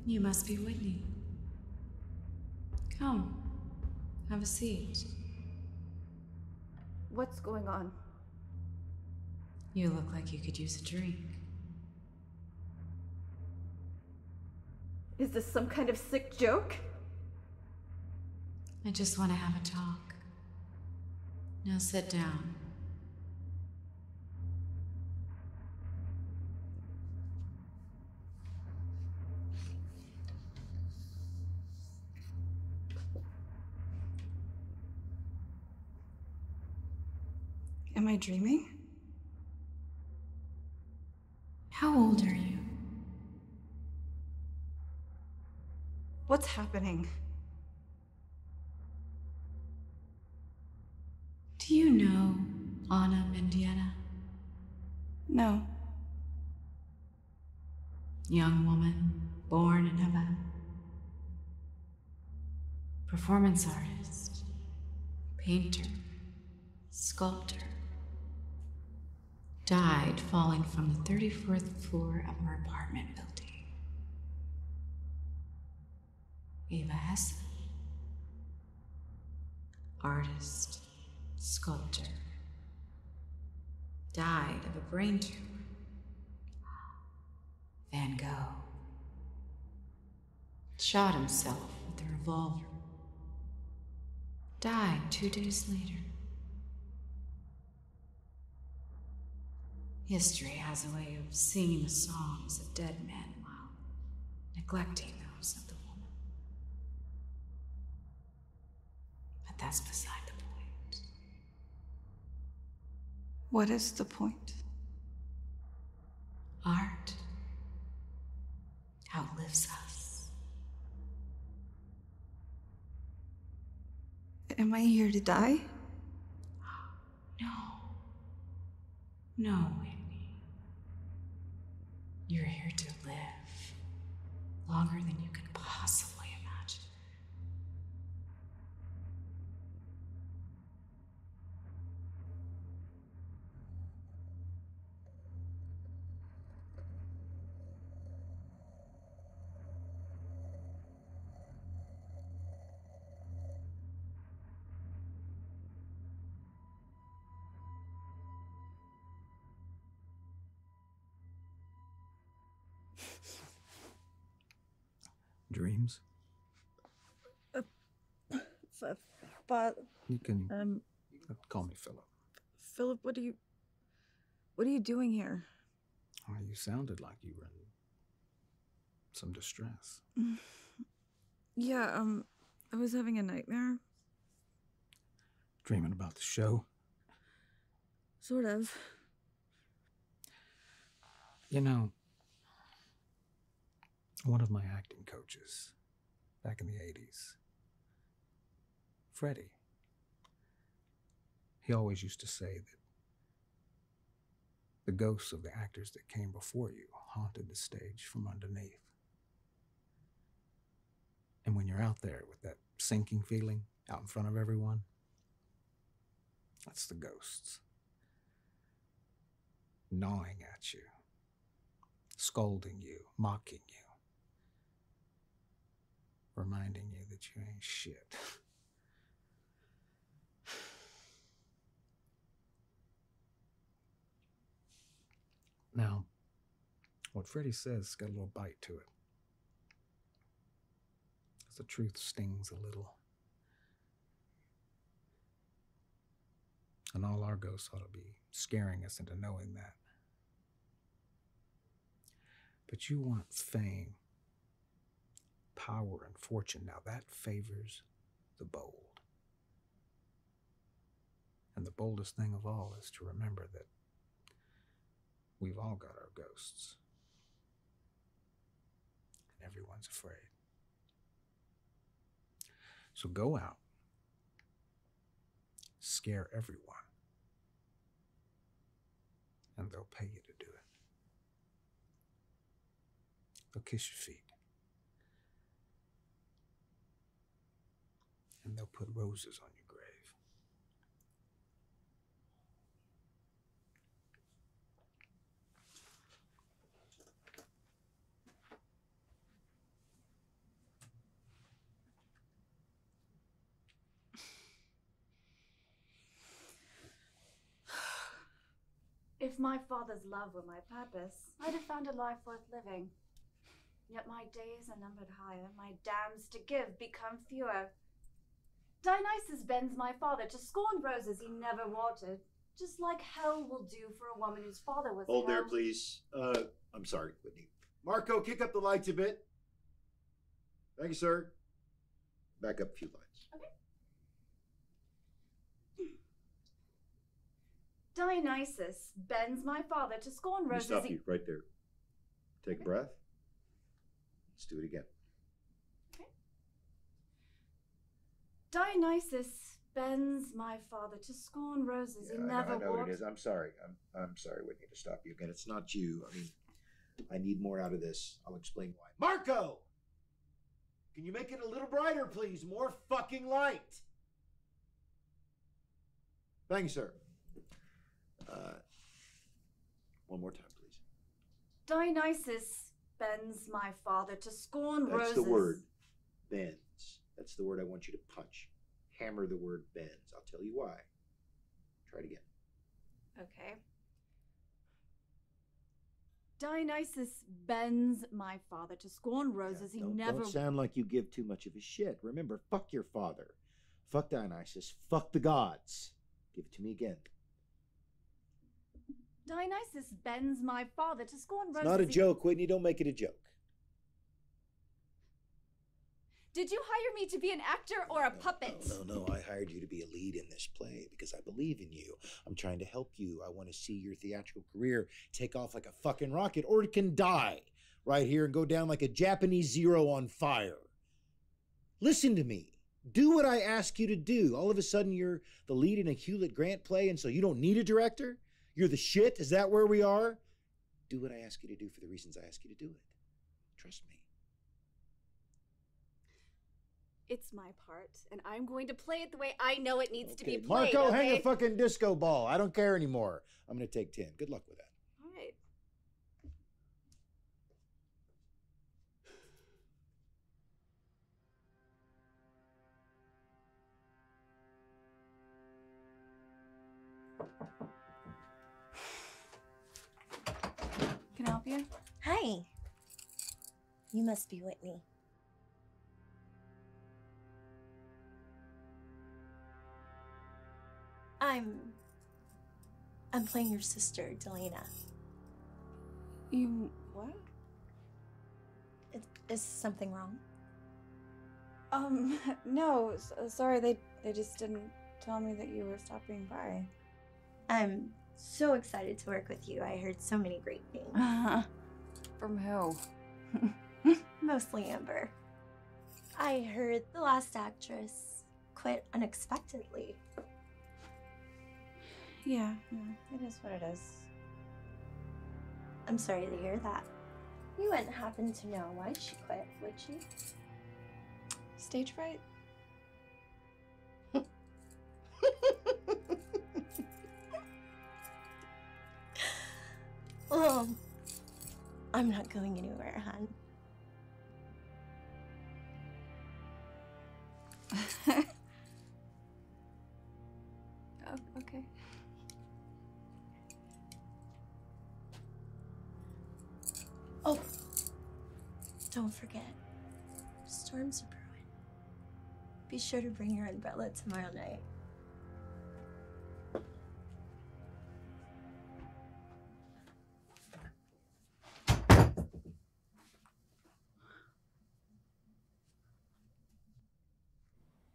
You must be Whitney. Come, have a seat. What's going on? You look like you could use a drink. Is this some kind of sick joke? I just want to have a talk. Now sit down. Am I dreaming? How old are you? What's happening? Do you know Anna Mendieta? No. Young woman, born in Havana. Performance artist, painter, sculptor. Died falling from the 34th floor of her apartment building. Eva Hesse. Artist, sculptor. Died of a brain tumor. Van Gogh. Shot himself with a revolver. Died 2 days later. History has a way of singing the songs of dead men while neglecting those of the woman. But that's beside the point. What is the point? Art outlives us. Am I here to die? No. No, Whitney. You're here to live longer than you can possibly imagine. Dreams? But You can call me Philip. Philip, what are you doing here? Oh, you sounded like you were in some distress. Yeah, I was having a nightmare. Dreaming about the show? Sort of. You know, one of my acting coaches back in the 80s, Freddie, he always used to say that the ghosts of the actors that came before you haunted the stage from underneath. And when you're out there with that sinking feeling out in front of everyone, that's the ghosts. Gnawing at you, scolding you, mocking you, reminding you that you ain't shit. Now, what Freddie says got a little bite to it. The truth stings a little. And all our ghosts ought to be scaring us into knowing that. But you want fame, power, and fortune. Now that favors the bold. And the boldest thing of all is to remember that we've all got our ghosts. And everyone's afraid. So go out, scare everyone, and they'll pay you to do it. They'll kiss your feet, and they'll put roses on your grave. If my father's love were my purpose, I'd have found a life worth living. Yet my days are numbered higher, my dams to give become fewer. Dionysus bends my father to scorn roses he never watered, just like hell will do for a woman whose father was Hold there, held. please. I'm sorry, Whitney. Marco, kick up the lights a bit. Thank you, sir. Back up a few lights. Okay. Dionysus bends my father to scorn Let me roses stop he... you right there. Take a breath. Let's do it again. Okay. Dionysus bends my father to scorn roses he never I know what watered. it is. I'm sorry. I'm sorry, Whitney, to stop you again. It's not you. I mean, I need more out of this. I'll explain why. Marco! Can you make it a little brighter, please? More fucking light. Thank you, sir. One more time, please. Dionysus bends my father to scorn That's roses. the word. Bends. That's the word I want you to punch. Hammer the word bends. I'll tell you why. Try it again. Okay. Dionysus bends my father to scorn roses he never... Don't sound like you give too much of a shit. Remember, fuck your father. Fuck Dionysus. Fuck the gods. Give it to me again. Dionysus bends my father to scorn roses. It's not a joke, Whitney. Don't make it a joke. Did you hire me to be an actor or a puppet? No. I hired you to be a lead in this play because I believe in you. I'm trying to help you. I want to see your theatrical career take off like a fucking rocket, or it can die right here and go down like a Japanese Zero on fire. Listen to me. Do what I ask you to do. All of a sudden, you're the lead in a Hewlett Grant play, and so you don't need a director? You're the shit? Is that where we are? Do what I ask you to do for the reasons I ask you to do it. Trust me. It's my part, and I'm going to play it the way I know it needs to be played. Marco, okay? hang a fucking disco ball. I don't care anymore. I'm going to take 10. Good luck with that. All right. Can I help you? Hi. You must be Whitney. I'm playing your sister, Delina. You what? Is something wrong? No. Sorry, they just didn't tell me that you were stopping by. I'm so excited to work with you. I heard so many great things. From who? Mostly Amber. I heard the last actress quit unexpectedly. Yeah, it is what it is. I'm sorry to hear that. You wouldn't happen to know why she quit, would you? Stage fright? Well, I'm not going anywhere, hon. Oh, okay. Oh, don't forget, storms are brewing. Be sure to bring your umbrella tomorrow night.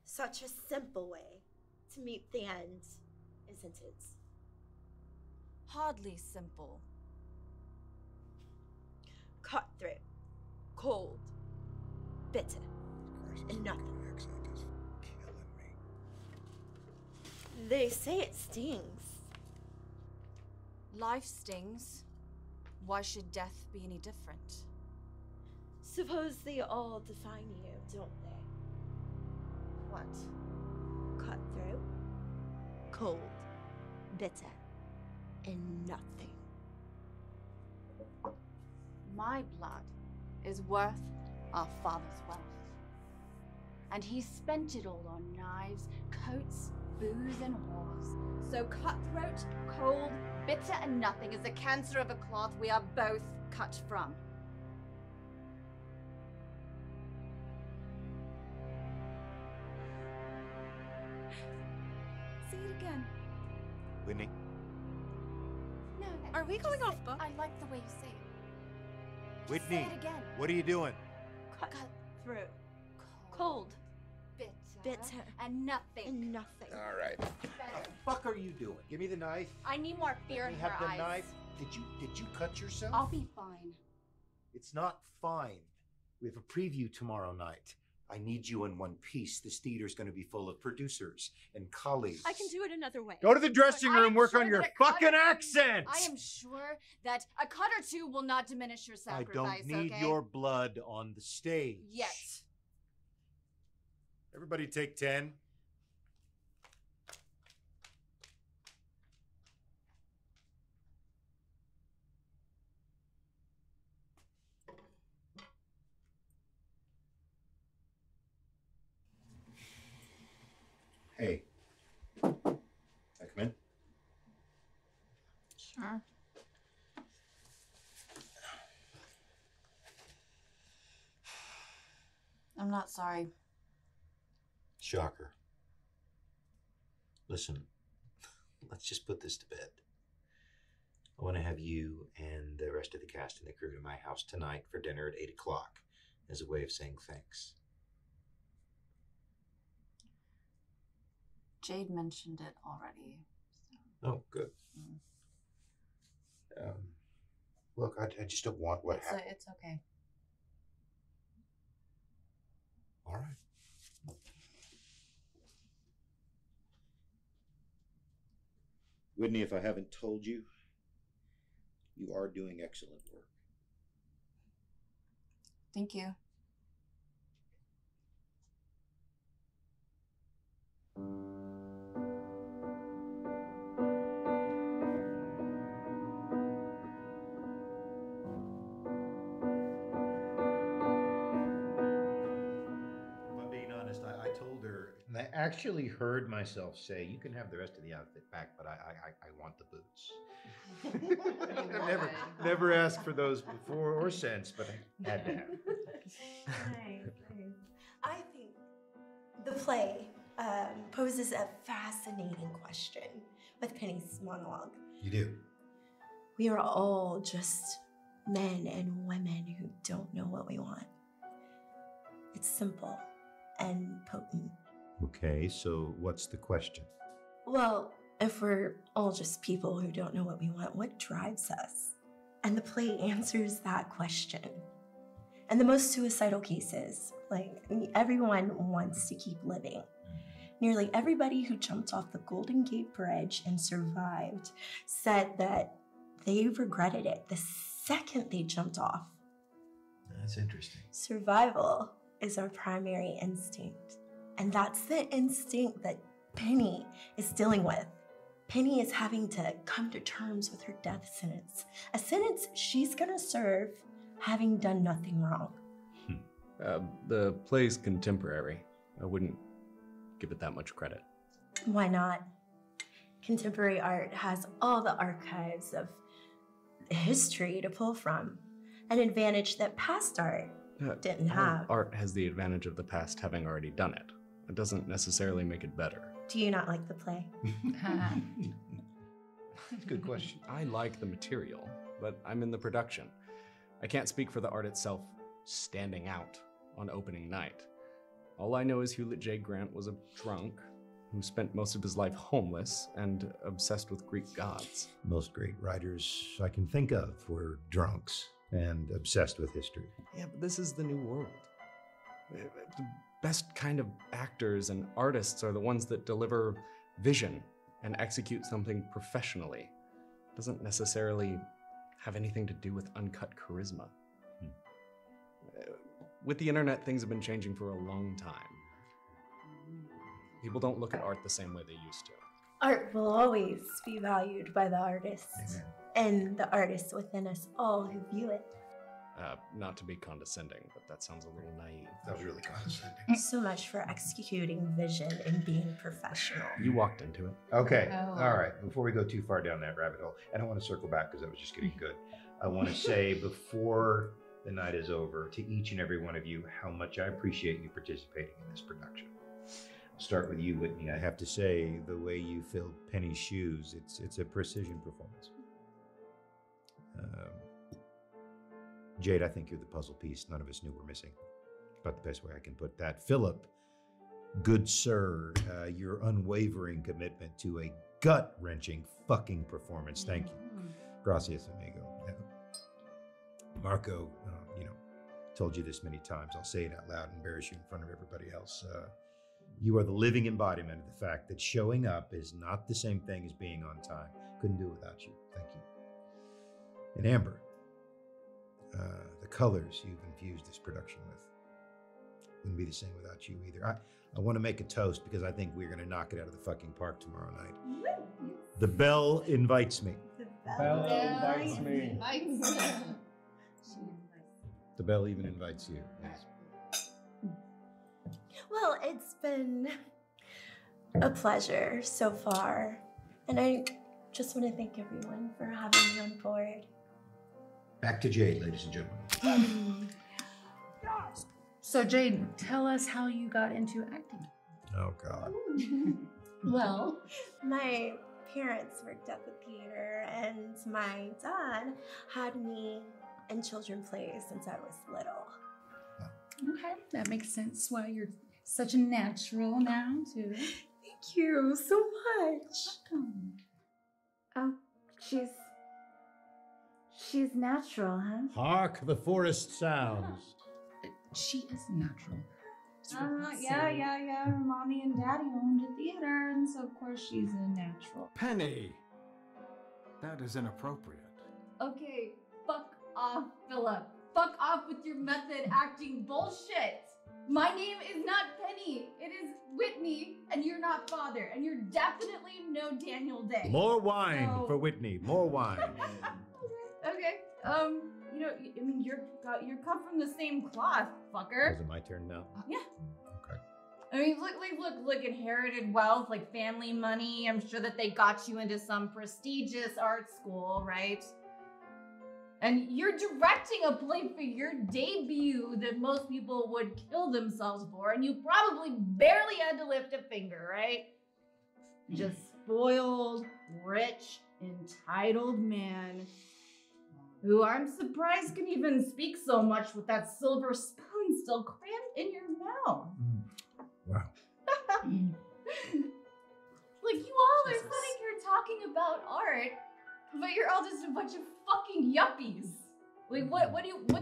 Such a simple way to meet the end, isn't it? Hardly simple. Cutthroat, cold, bitter, and nothing. Accent is killing me. They say it stings. Life stings. Why should death be any different? Suppose they all define you, don't they? What? Cutthroat, cold, bitter, and nothing. My blood is worth our father's wealth. And he spent it all on knives, coats, booze, and wars. So cutthroat, cold, bitter, and nothing is the cancer of a cloth we are both cut from. Say it again. Whitney? No. Are we going off book? I like the way you say it. Whitney, Say it again. what are you doing? Cutthroat, cold, bitter, and nothing. and nothing. All right. What the fuck are you doing? Give me the knife. I need more fear Let in me her have the eyes. knife. Did you cut yourself? I'll be fine. It's not fine. We have a preview tomorrow night. I need you in one piece. This theater's going to be full of producers and colleagues. I can do it another way. Go to the dressing But I room, am work sure on your that a cut fucking or two- accent. I am sure that a cut or two will not diminish your I sacrifice, don't need okay? your blood on the stage. Yet. Everybody take 10. Hey. Can I come in? Sure. I'm not sorry. Shocker. Listen, let's just put this to bed. I want to have you and the rest of the cast and the crew to my house tonight for dinner at 8 o'clock as a way of saying thanks. Jade mentioned it already. Oh, good. Look, I just don't want what happened. It's okay. All right. Whitney, if I haven't told you, you are doing excellent work. Thank you. If I'm being honest, I told her, and I actually heard myself say, you can have the rest of the outfit back, but I want the boots. I've never asked for those before or since, but I had to have them. Nice. I think the play poses a fascinating question with Penny's monologue. You do? We are all just men and women who don't know what we want. It's simple and potent. Okay, so what's the question? Well, If we're all just people who don't know what we want, what drives us? And the play answers that question. And the most suicidal cases, everyone wants to keep living. Nearly everybody who jumped off the Golden Gate Bridge and survived said that they regretted it the second they jumped off. That's interesting. Survival is our primary instinct. And that's the instinct that Penny is dealing with. Penny is having to come to terms with her death sentence, a sentence she's gonna serve having done nothing wrong. The play's contemporary. I wouldn't give it that much credit. Why not? Contemporary art has all the archives of history to pull from, an advantage that past art didn't have. Art has the advantage of the past having already done it. It doesn't necessarily make it better. Do you not like the play? Good question. I like the material, but I'm in the production. I can't speak for the art itself standing out on opening night. All I know is Hewlett J. Grant was a drunk who spent most of his life homeless and obsessed with Greek gods. Most great writers I can think of were drunks and obsessed with history. Yeah, but this is the new world. The best kind of actors and artists are the ones that deliver vision and execute something professionally. It doesn't necessarily have anything to do with uncut charisma. With the internet, things have been changing for a long time. People don't look at art the same way they used to. Art will always be valued by the artists, and the artists within us all who view it. Not to be condescending, but that sounds a little naive. That was really condescending. So much for executing vision and being professional. You walked into it. Okay, all right. Before we go too far down that rabbit hole, I don't want to circle back because that was just getting good. I want to say before the night is over to each and every one of you how much I appreciate you participating in this production. I'll start with you, Whitney. I have to say, the way you filled Penny's shoes, it's a precision performance. Jade, I think you're the puzzle piece none of us knew were missing. About the best way I can put that. Philip, good sir, your unwavering commitment to a gut-wrenching fucking performance. Thank you. Gracias, amigo. Marco, told you this many times. I'll say it out loud and embarrass you in front of everybody else. You are the living embodiment of the fact that showing up is not the same thing as being on time. Couldn't do it without you. Thank you. And Amber, the colors you've infused this production with wouldn't be the same without you either. I want to make a toast because I think we're going to knock it out of the fucking park tomorrow night. The bell invites me. The bell invites me. The bell even invites you. Yes. Well, it's been a pleasure so far. And I just want to thank everyone for having me on board. Back to Jade, ladies and gentlemen. So Jade, tell us how you got into acting. Oh, God. Well, my parents worked at the theater, and my dad had me in children's plays since I was little. Okay, that makes sense why you're such a natural now, too. Thank you so much. Oh, she's natural, huh? Hark the forest sounds. She is natural. Yeah. Her mommy and daddy owned a theater, and so of course she's a natural. Penny! That is inappropriate. Okay, fuck off, Philip. Fuck off with your method acting bullshit. My name is not Penny. It is Whitney, and you're not Father, and you're definitely no Daniel Day. More wine for Whitney. More wine. Okay. You're cut from the same cloth, fucker. Is it my turn now? Yeah. Okay. I mean, look, inherited wealth, like family money. I'm sure that they got you into some prestigious art school, right? And you're directing a play for your debut that most people would kill themselves for, and you probably barely had to lift a finger, right? Just spoiled, rich, entitled man who I'm surprised can even speak so much with that silver spoon still crammed in your mouth. Wow. Like, you all are sitting here talking about art, but you're all just a bunch of fucking yuppies. Like, what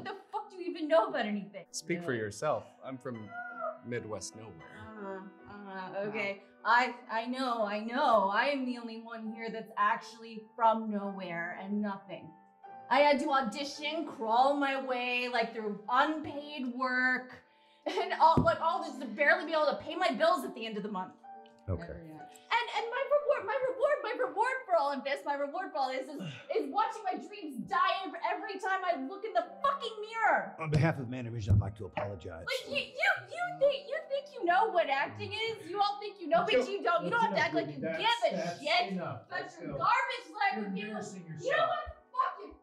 the fuck do you even know about anything? Speak for yourself. I'm from Midwest nowhere. Okay. I know. I am the only one here that's actually from nowhere and nothing. I had to audition, crawl my way, like, through unpaid work, and all just to barely be able to pay my bills at the end of the month. Okay. And my reward for all of this, is watching my dreams die every time I look in the fucking mirror. On behalf of Manavision, I'd like to apologize. Like, you think you know what acting is? You all think you know, but you don't. You don't have to act like you give a shit about your garbage life with people. You know what?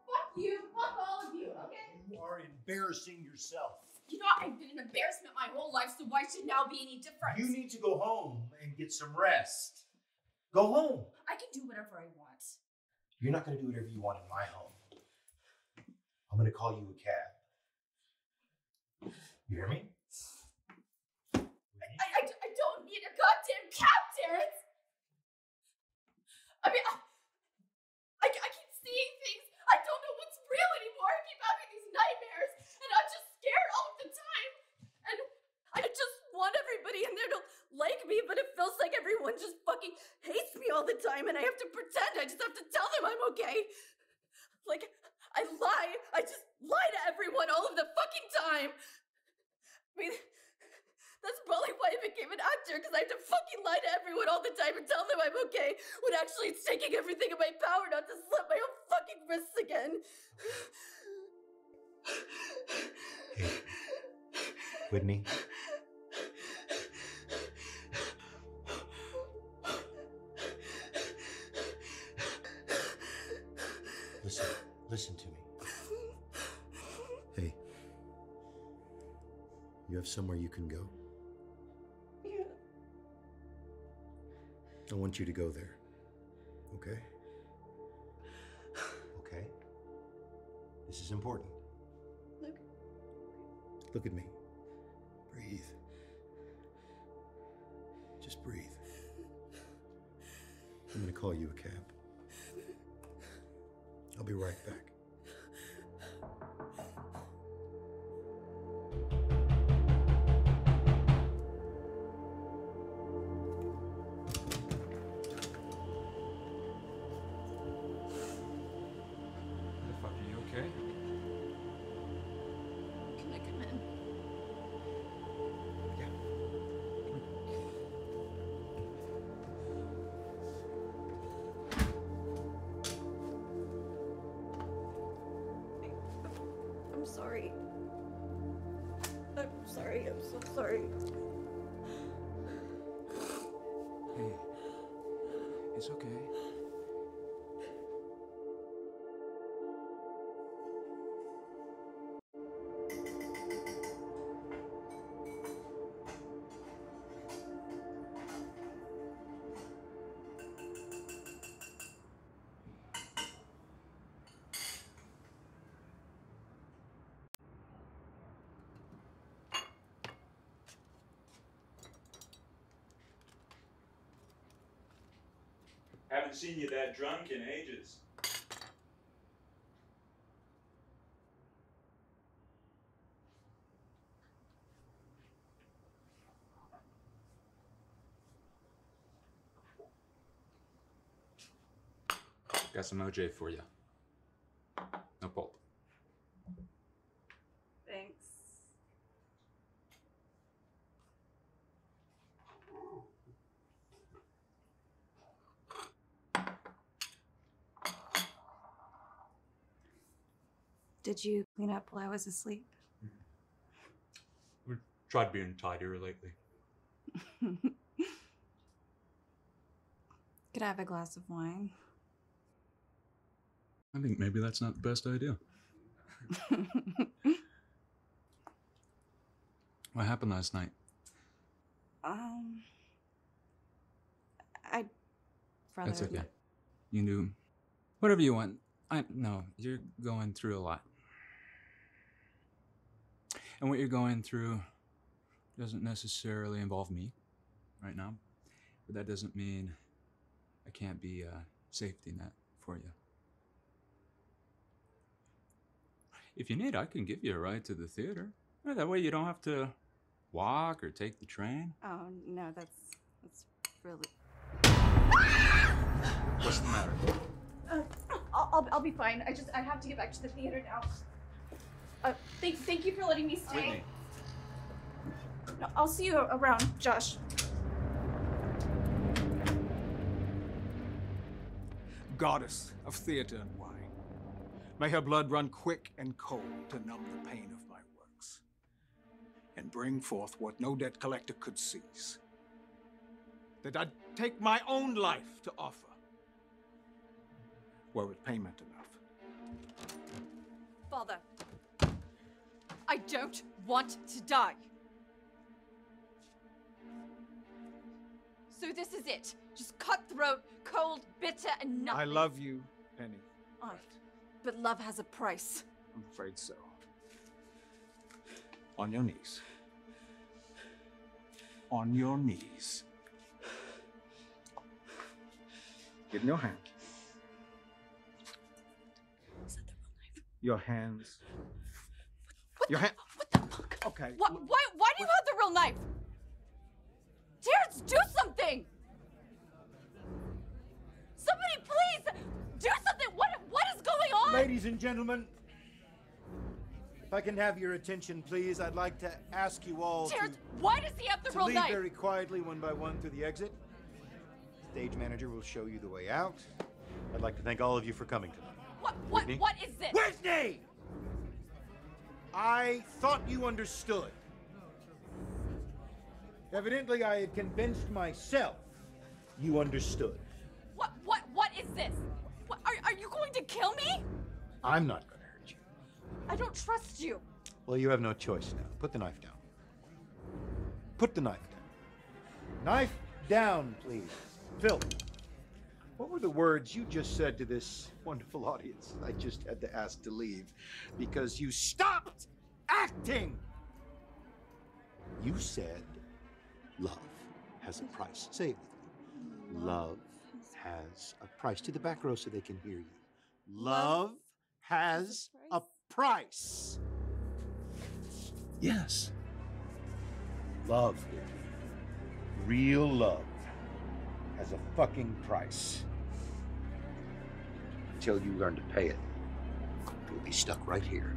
Fuck you. Fuck all of you, okay? You are embarrassing yourself. You know, I've been an embarrassment my whole life, so why should now be any different? You need to go home and get some rest. Go home. I can do whatever I want. You're not going to do whatever you want in my home. I'm going to call you a cab. You hear me? I don't need a goddamn cab, Terrence! I mean, I keep seeing things. I don't know what's real anymore. I keep having these nightmares, and I'm just scared all the time. And I just want everybody in there to like me, but it feels like everyone just fucking hates me all the time, and I have to pretend. I just have to tell them I'm okay. Like, I just lie to everyone all of the fucking time. I mean, that's probably why I became an actor, because I have to fucking lie to everyone all the time and tell them I'm okay, when actually it's taking everything in my power not to slit my own fucking wrists again. Hey, Whitney. Listen to me. Hey, you have somewhere you can go? Yeah. I want you to go there. Okay? Okay? This is important. Look at me. Breathe. Just breathe. I'm gonna call you a cab. I'll be right back. Fuck, are you okay? Can I come in? I'm sorry. I'm so sorry. Hey, it's okay. Haven't seen you that drunk in ages. Got some OJ for you. No pulp. Thanks. Did you clean up while I was asleep? We tried being tidier lately. Could I have a glass of wine? I think maybe that's not the best idea. What happened last night? I'd rather... That's okay. You knew whatever you want. No, you're going through a lot. And what you're going through doesn't necessarily involve me right now. But that doesn't mean I can't be safety net for you. If you need, I can give you a ride to the theater. That way you don't have to walk or take the train. Oh, no, that's really... What's the matter? I'll be fine. I have to get back to the theater now. Thank you for letting me stay. Whitney. No, I'll see you around, Josh. Goddess of theater and wine, may her blood run quick and cold to numb the pain of my works, and bring forth what no debt collector could seize. That I'd take my own life to offer, were it payment enough. Father, I don't want to die. So this is it. Just cutthroat, cold, bitter, and nothing. I love you, Penny. But love has a price. I'm afraid so. On your knees. On your knees. Give me your hand. Is that the real knife? Your hands. Your hand. What the fuck? Okay. Why do you have the real knife? Terrence, do something! Somebody please do something! What is going on? Ladies and gentlemen, if I can have your attention, please, I'd like to ask you all Terrence, why does he have the to real leave knife? very quietly one by one through the exit. Stage manager will show you the way out. I'd like to thank all of you for coming tonight. Whitney? What is this? Whitney! I thought you understood. Evidently, I had convinced myself you understood. What is this? Are you going to kill me? I'm not going to hurt you. I don't trust you. Well, you have no choice now. Put the knife down. Put the knife down. Knife down, please. Phil, what were the words you just said to this wonderful audience I just had to ask to leave because you stopped acting? You said love has a price. Say it with me. Love has a price. To the back row so they can hear you. Love has a price. Yes. Love, real love, has a fucking price. Until you learn to pay it, you'll be stuck right here.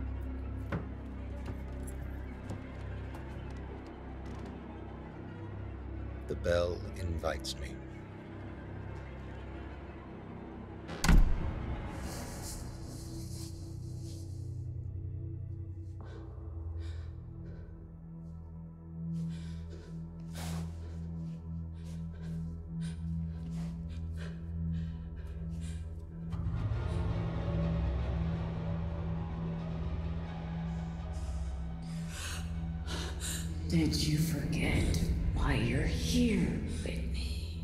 The bell invites me. Did you forget why you're here, Whitney?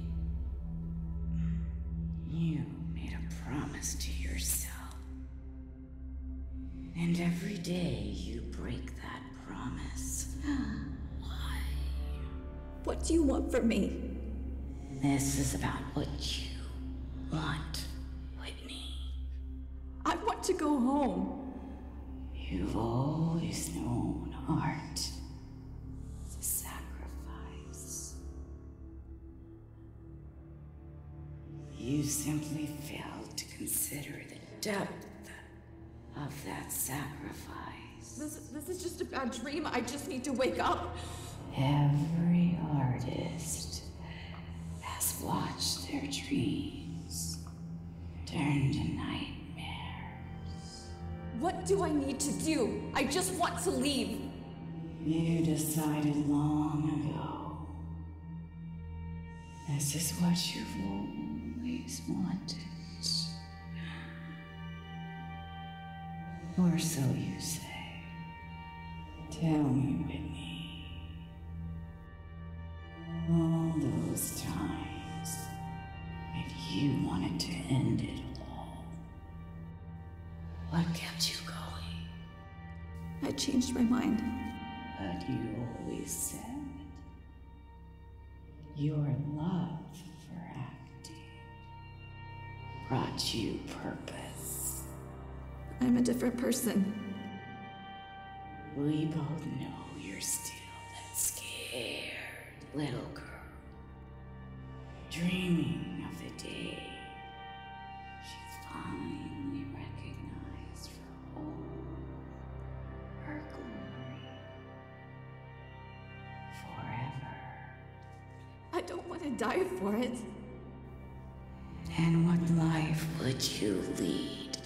You made a promise to yourself. And every day you break that promise. Why? What do you want from me? This is about what you want, Whitney. I want to go home. You've always known art. Sacrifice. You simply failed to consider the depth of that sacrifice. This is just a bad dream. I just need to wake up. Every artist has watched their dreams turn to nightmares. What do I need to do? I just want to leave. You decided long ago. This is what you've always wanted. Or so you say. Tell me, Whitney. All those times that you wanted to end it all. What kept you going? I changed my mind. But you always said your love for acting. brought you purpose. I'm a different person. We both know you're still that scared little girl, dreaming of the day she finally recognized for all her glory forever. I don't want to die for it. And what life would you lead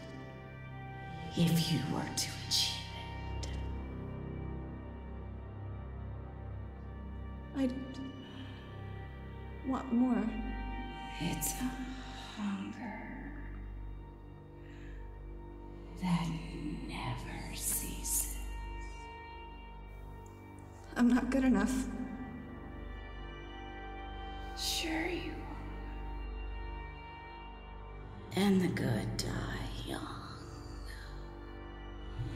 if you were to achieve it? I don't want more. It's a hunger that never ceases. I'm not good enough. Sure you are. And the good die young.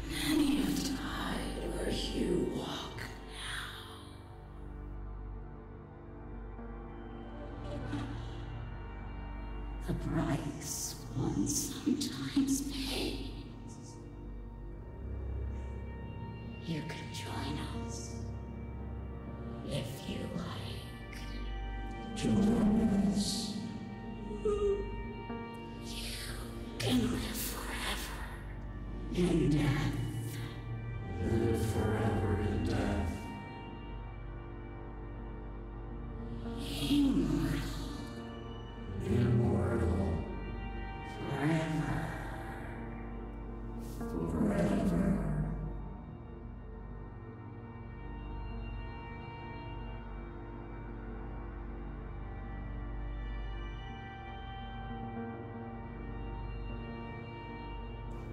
Many have died where you walk now. The price one sometimes pays. You could join us if you like. Join us. You can live forever in death. Live forever in death. Immortal. Immortal. Forever. Forever.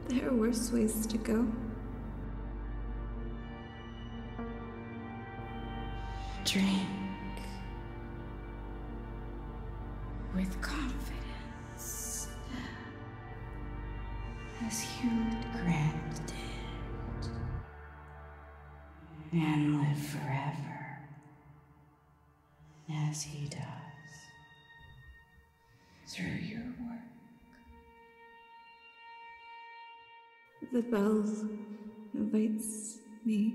There are worse ways to go. Drink with confidence, as Hugh Grant did, and live forever as he does through your work. The bell invites me.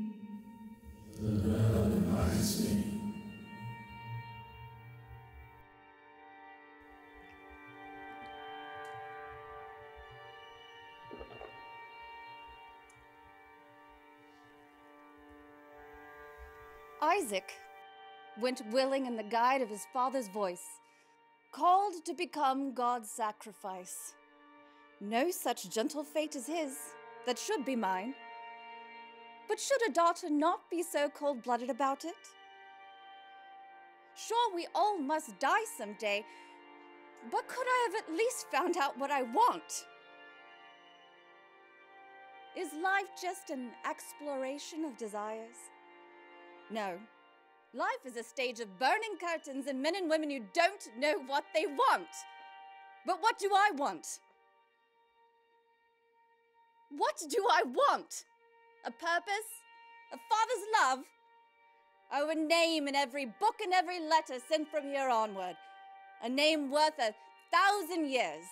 The bell invites me. Isaac went willing in the guide of his father's voice, called to become God's sacrifice. No such gentle fate as his, that should be mine. But should a daughter not be so cold-blooded about it? Sure, we all must die someday, but could I have at least found out what I want? Is life just an exploration of desires? No. Life is a stage of burning curtains and men and women who don't know what they want. But what do I want? What do I want? A purpose? A father's love? Oh, a name in every book and every letter sent from here onward. A name worth 1,000 years.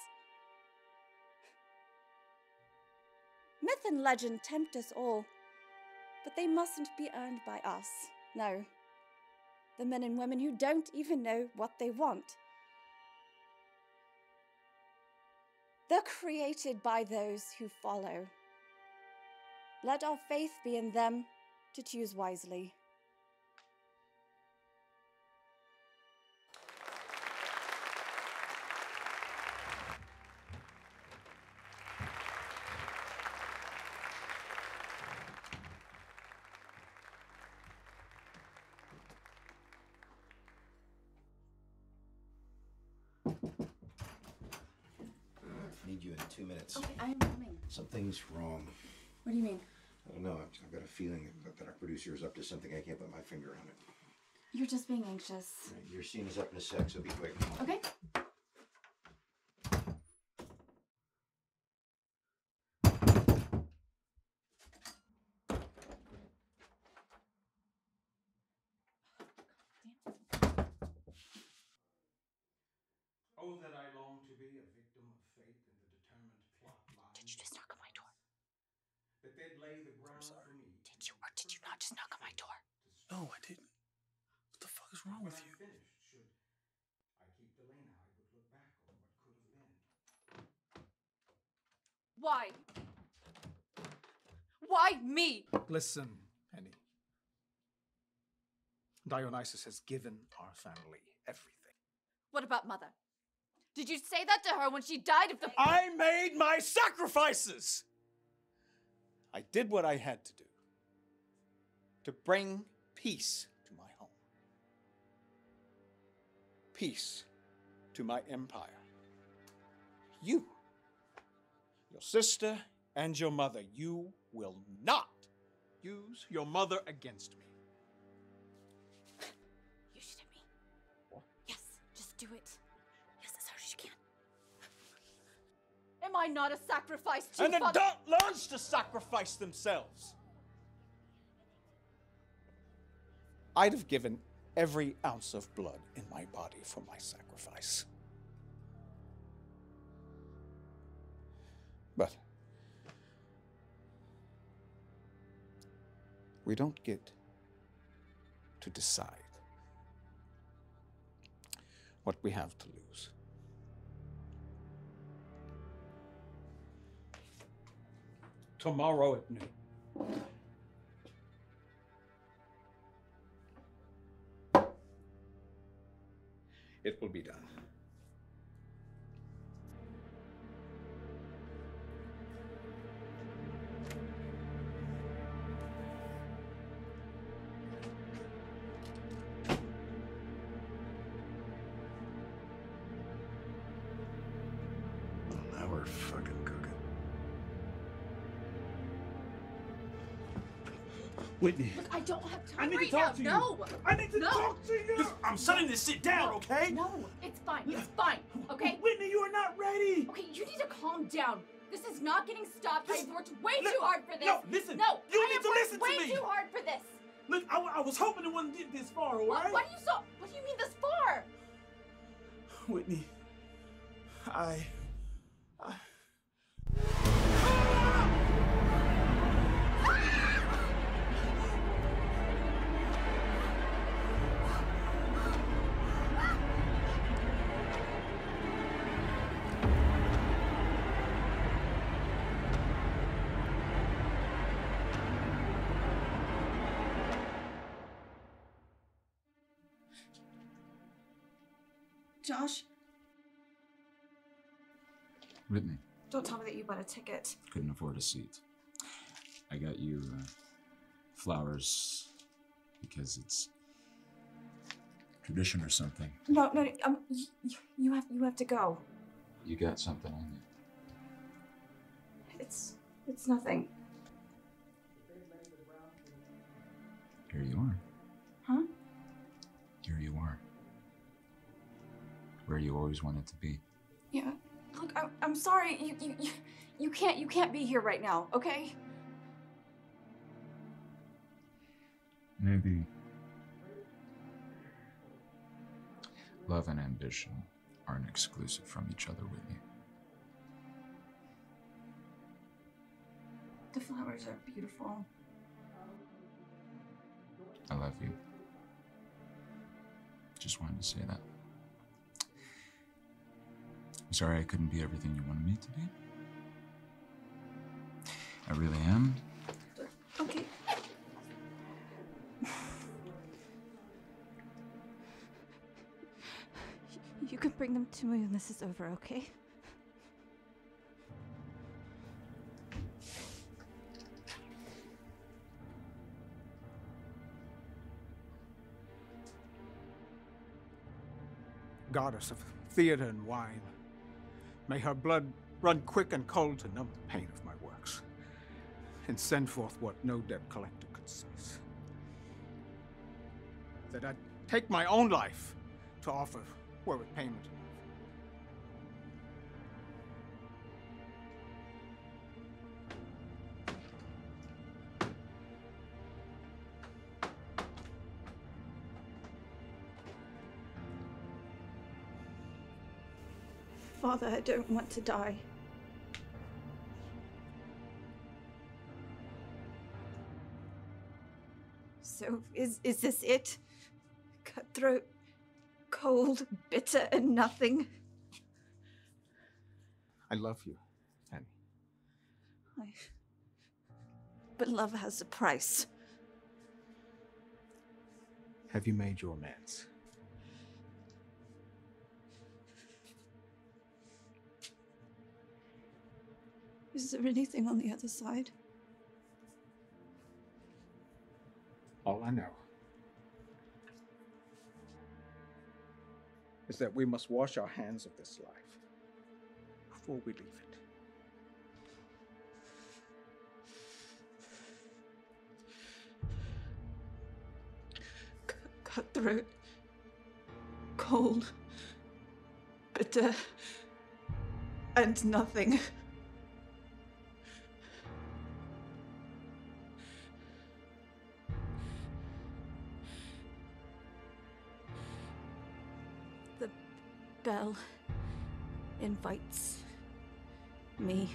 Myth and legend tempt us all, but they mustn't be earned by us. No. The men and women who don't even know what they want. They're created by those who follow. Let our faith be in them to choose wisely. Need you in 2 minutes. Okay, I am coming. Something's wrong. What do you mean? I don't know. I've got a feeling that our producer is up to something. I can't put my finger on it. You're just being anxious. Right, your scene is up in a sec, so be quick. Come on. Okay. Oh, that I long to be a victim of I'm sorry. Did you or did you not just knock on my door? No, I didn't. What the fuck is wrong with you? Should I keep delaying how I would look back on what could have been? Why? Why me? Listen, Penny. Dionysus has given our family everything. What about Mother? Did you say that to her when she died of the... I made my sacrifices! I did what I had to do to bring peace to my home. Peace to my empire. You, your sister, and your mother, you will not use your mother against me. You should hit me. What? Yes, just do it. Yes, as hard as you can. Am I not a sacrifice to An adult learns to sacrifice themselves. I'd have given every ounce of blood in my body for my sacrifice. But we don't get to decide what we have to lose. Tomorrow at noon. It will be done. Now we're fucking cooking. Whitney. Look, I don't have time I need right to talk now. to you. No. I need to No. talk to you. Listen, I'm shutting this shit down, No. okay? No, it's fine. It's fine. Okay? Whitney, you are not ready. Okay, you need to calm down. This is not getting stopped. I've worked way too hard for this. No, listen. No, You I need have to worked listen to way me. too hard for this. Look, I was hoping it wouldn't get this far, all right? What do you mean this far? Whitney, I... Josh, Whitney, don't tell me that you bought a ticket. couldn't afford a seat. I got you flowers because it's tradition or something. No, you have to go. You got something on you. It's nothing. Here you are. Huh? Here you are. Where you always wanted to be. Yeah. Look, I'm sorry. You can't be here right now, okay? Maybe love and ambition aren't exclusive from each other, Whitney. The flowers are beautiful. I love you. Just wanted to say that. I'm sorry I couldn't be everything you wanted me to be. I really am. Okay. You can bring them to me when this is over, okay? Goddess of theater and wine, may her blood run quick and cold to numb the pain of my works, and send forth what no debt collector could seize. That I'd take my own life to offer were it payment enough. Father, I don't want to die. So, is this it? Cutthroat, cold, bitter, and nothing? I love you, Fanny. But love has a price. Have you made your amends? Is there anything on the other side? All I know is that we must wash our hands of this life before we leave it. Cutthroat, cold, bitter, and nothing. The bell invites me.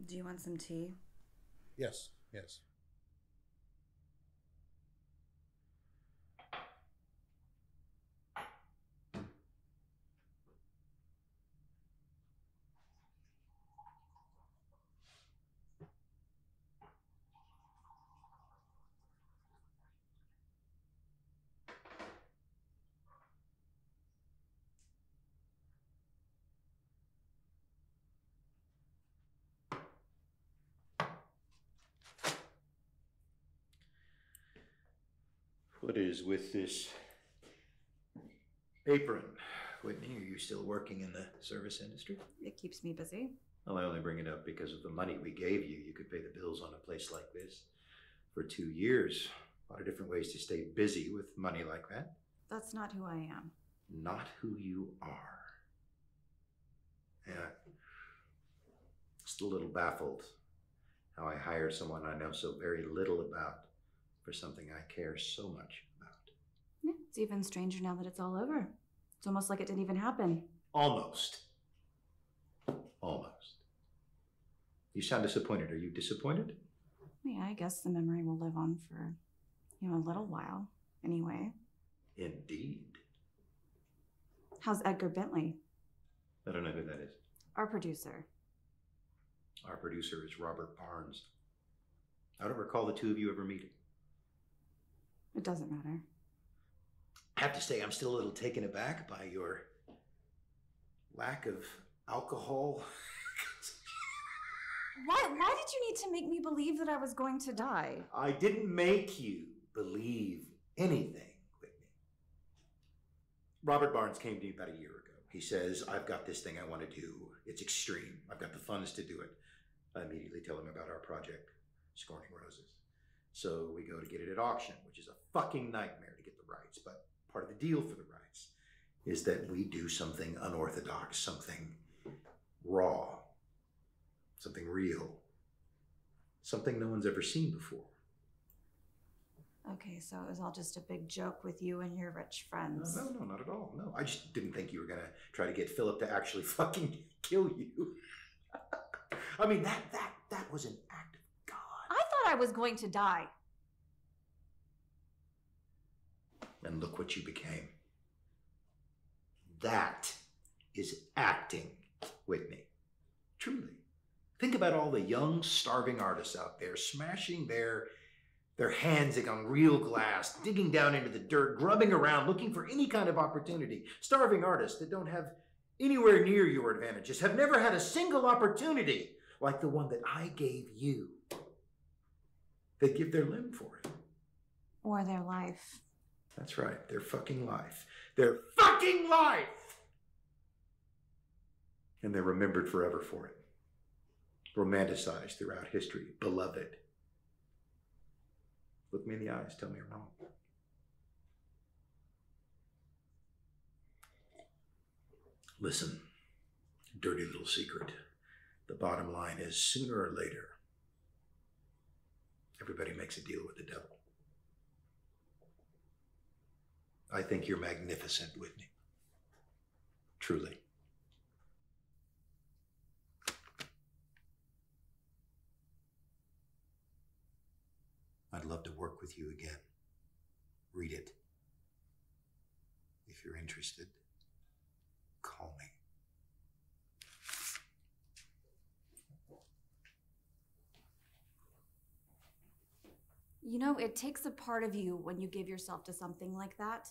Do you want some tea? Yes, yes. What is with this apron? Whitney, are you still working in the service industry? It keeps me busy. Well, I only bring it up because of the money we gave you. You could pay the bills on a place like this for 2 years. A lot of different ways to stay busy with money like that. That's not who I am. Not who you are. Yeah. a little baffled how I hired someone I know so very little about for something I care so much about. Yeah, it's even stranger now that it's all over. It's almost like it didn't even happen. Almost. Almost. You sound disappointed. Are you disappointed? Yeah, I guess the memory will live on for, a little while, anyway. Indeed. How's Edgar Bentley? I don't know who that is. Our producer. Our producer is Robert Barnes. I don't recall the two of you ever meeting. It doesn't matter. I have to say, I'm still a little taken aback by your lack of alcohol. Why did you need to make me believe that I was going to die? I didn't make you believe anything, Whitney. Robert Barnes came to me about a year ago. He says, I've got this thing I want to do. It's extreme. I've got the funds to do it. I immediately tell him about our project, Scorning Roses. So we go to get it at auction, which is a fucking nightmare to get the rights. But part of the deal for the rights is that we do something unorthodox, something raw, something real, something no one's ever seen before. Okay, so it was all just a big joke with you and your rich friends. No, not at all. No, I just didn't think you were gonna try to get Philip to actually fucking kill you. I mean, that was an act of God. I thought I was going to die. And look what you became. That is acting, Whitney. Truly. Think about all the young, starving artists out there smashing their hands on real glass, digging down into the dirt, grubbing around, looking for any kind of opportunity. Starving artists that don't have anywhere near your advantages, have never had a single opportunity like the one that I gave you. They'd give their limb for it. Or their life. That's right, their fucking life. Their fucking life! And they're remembered forever for it. Romanticized throughout history, beloved. Look me in the eyes, tell me I'm wrong. Listen, dirty little secret. The bottom line is, sooner or later, everybody makes a deal with the devil. I think you're magnificent, Whitney. Truly. I'd love to work with you again. Read it. If you're interested, call me. It takes a part of you when you give yourself to something like that.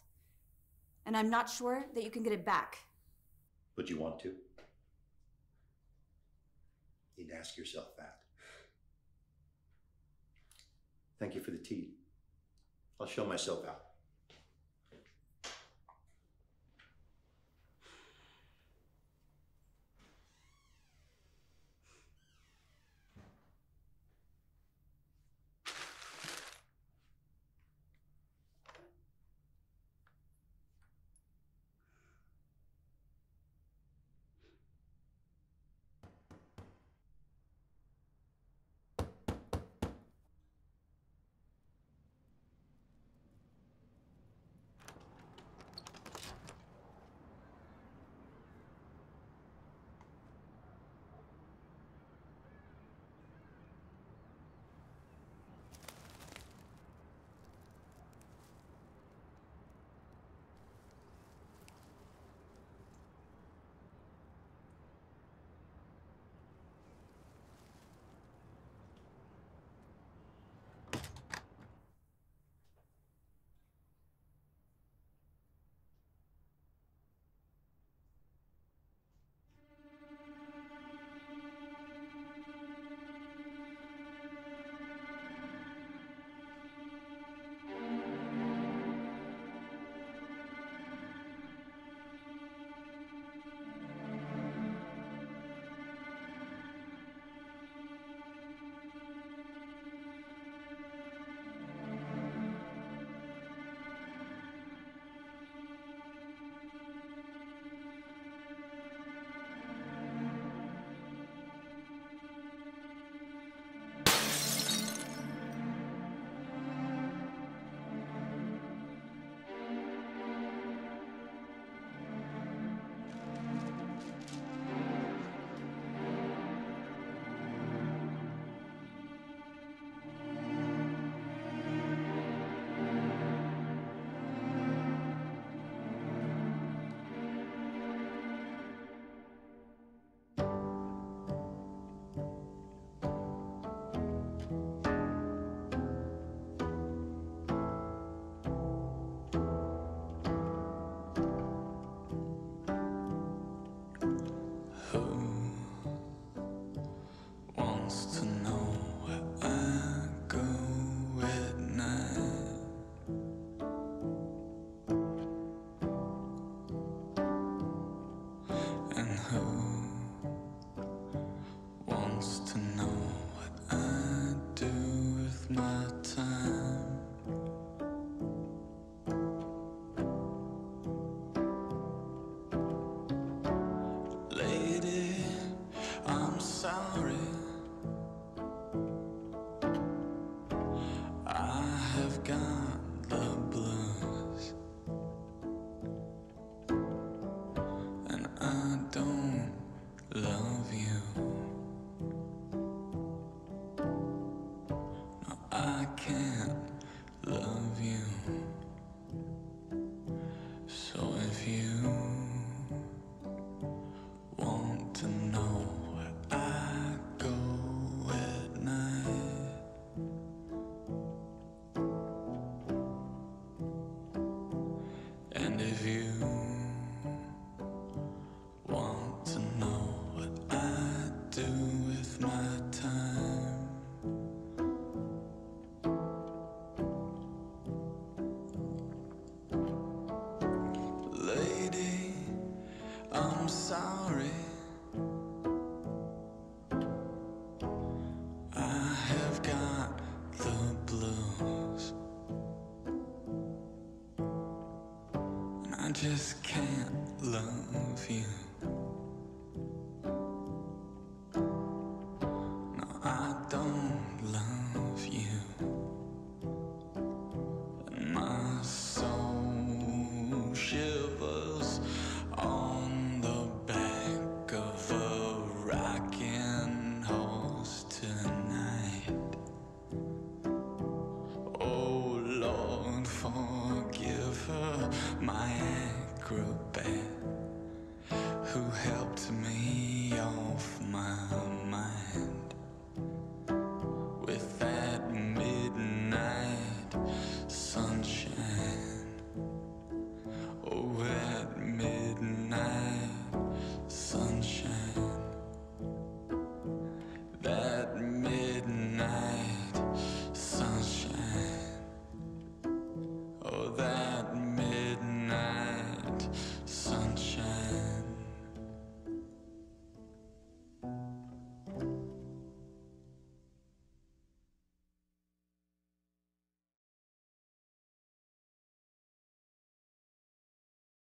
And I'm not sure that you can get it back. But you want to? You'd ask yourself that. Thank you for the tea. I'll show myself out. who wants to know what I do with my time? Lady, I'm sorry. I have got the blues, and I don't love you. No, I can't love you. So if you want to know where I go at night, and if you want to know what I do with my time, lady, I'm sorry. I have got the blues, and I just can't love you. No, I don't love you. And my soul shivers on the back of a rocking horse tonight. Oh Lord, forgive her, my acrobat, who helped me off my mind.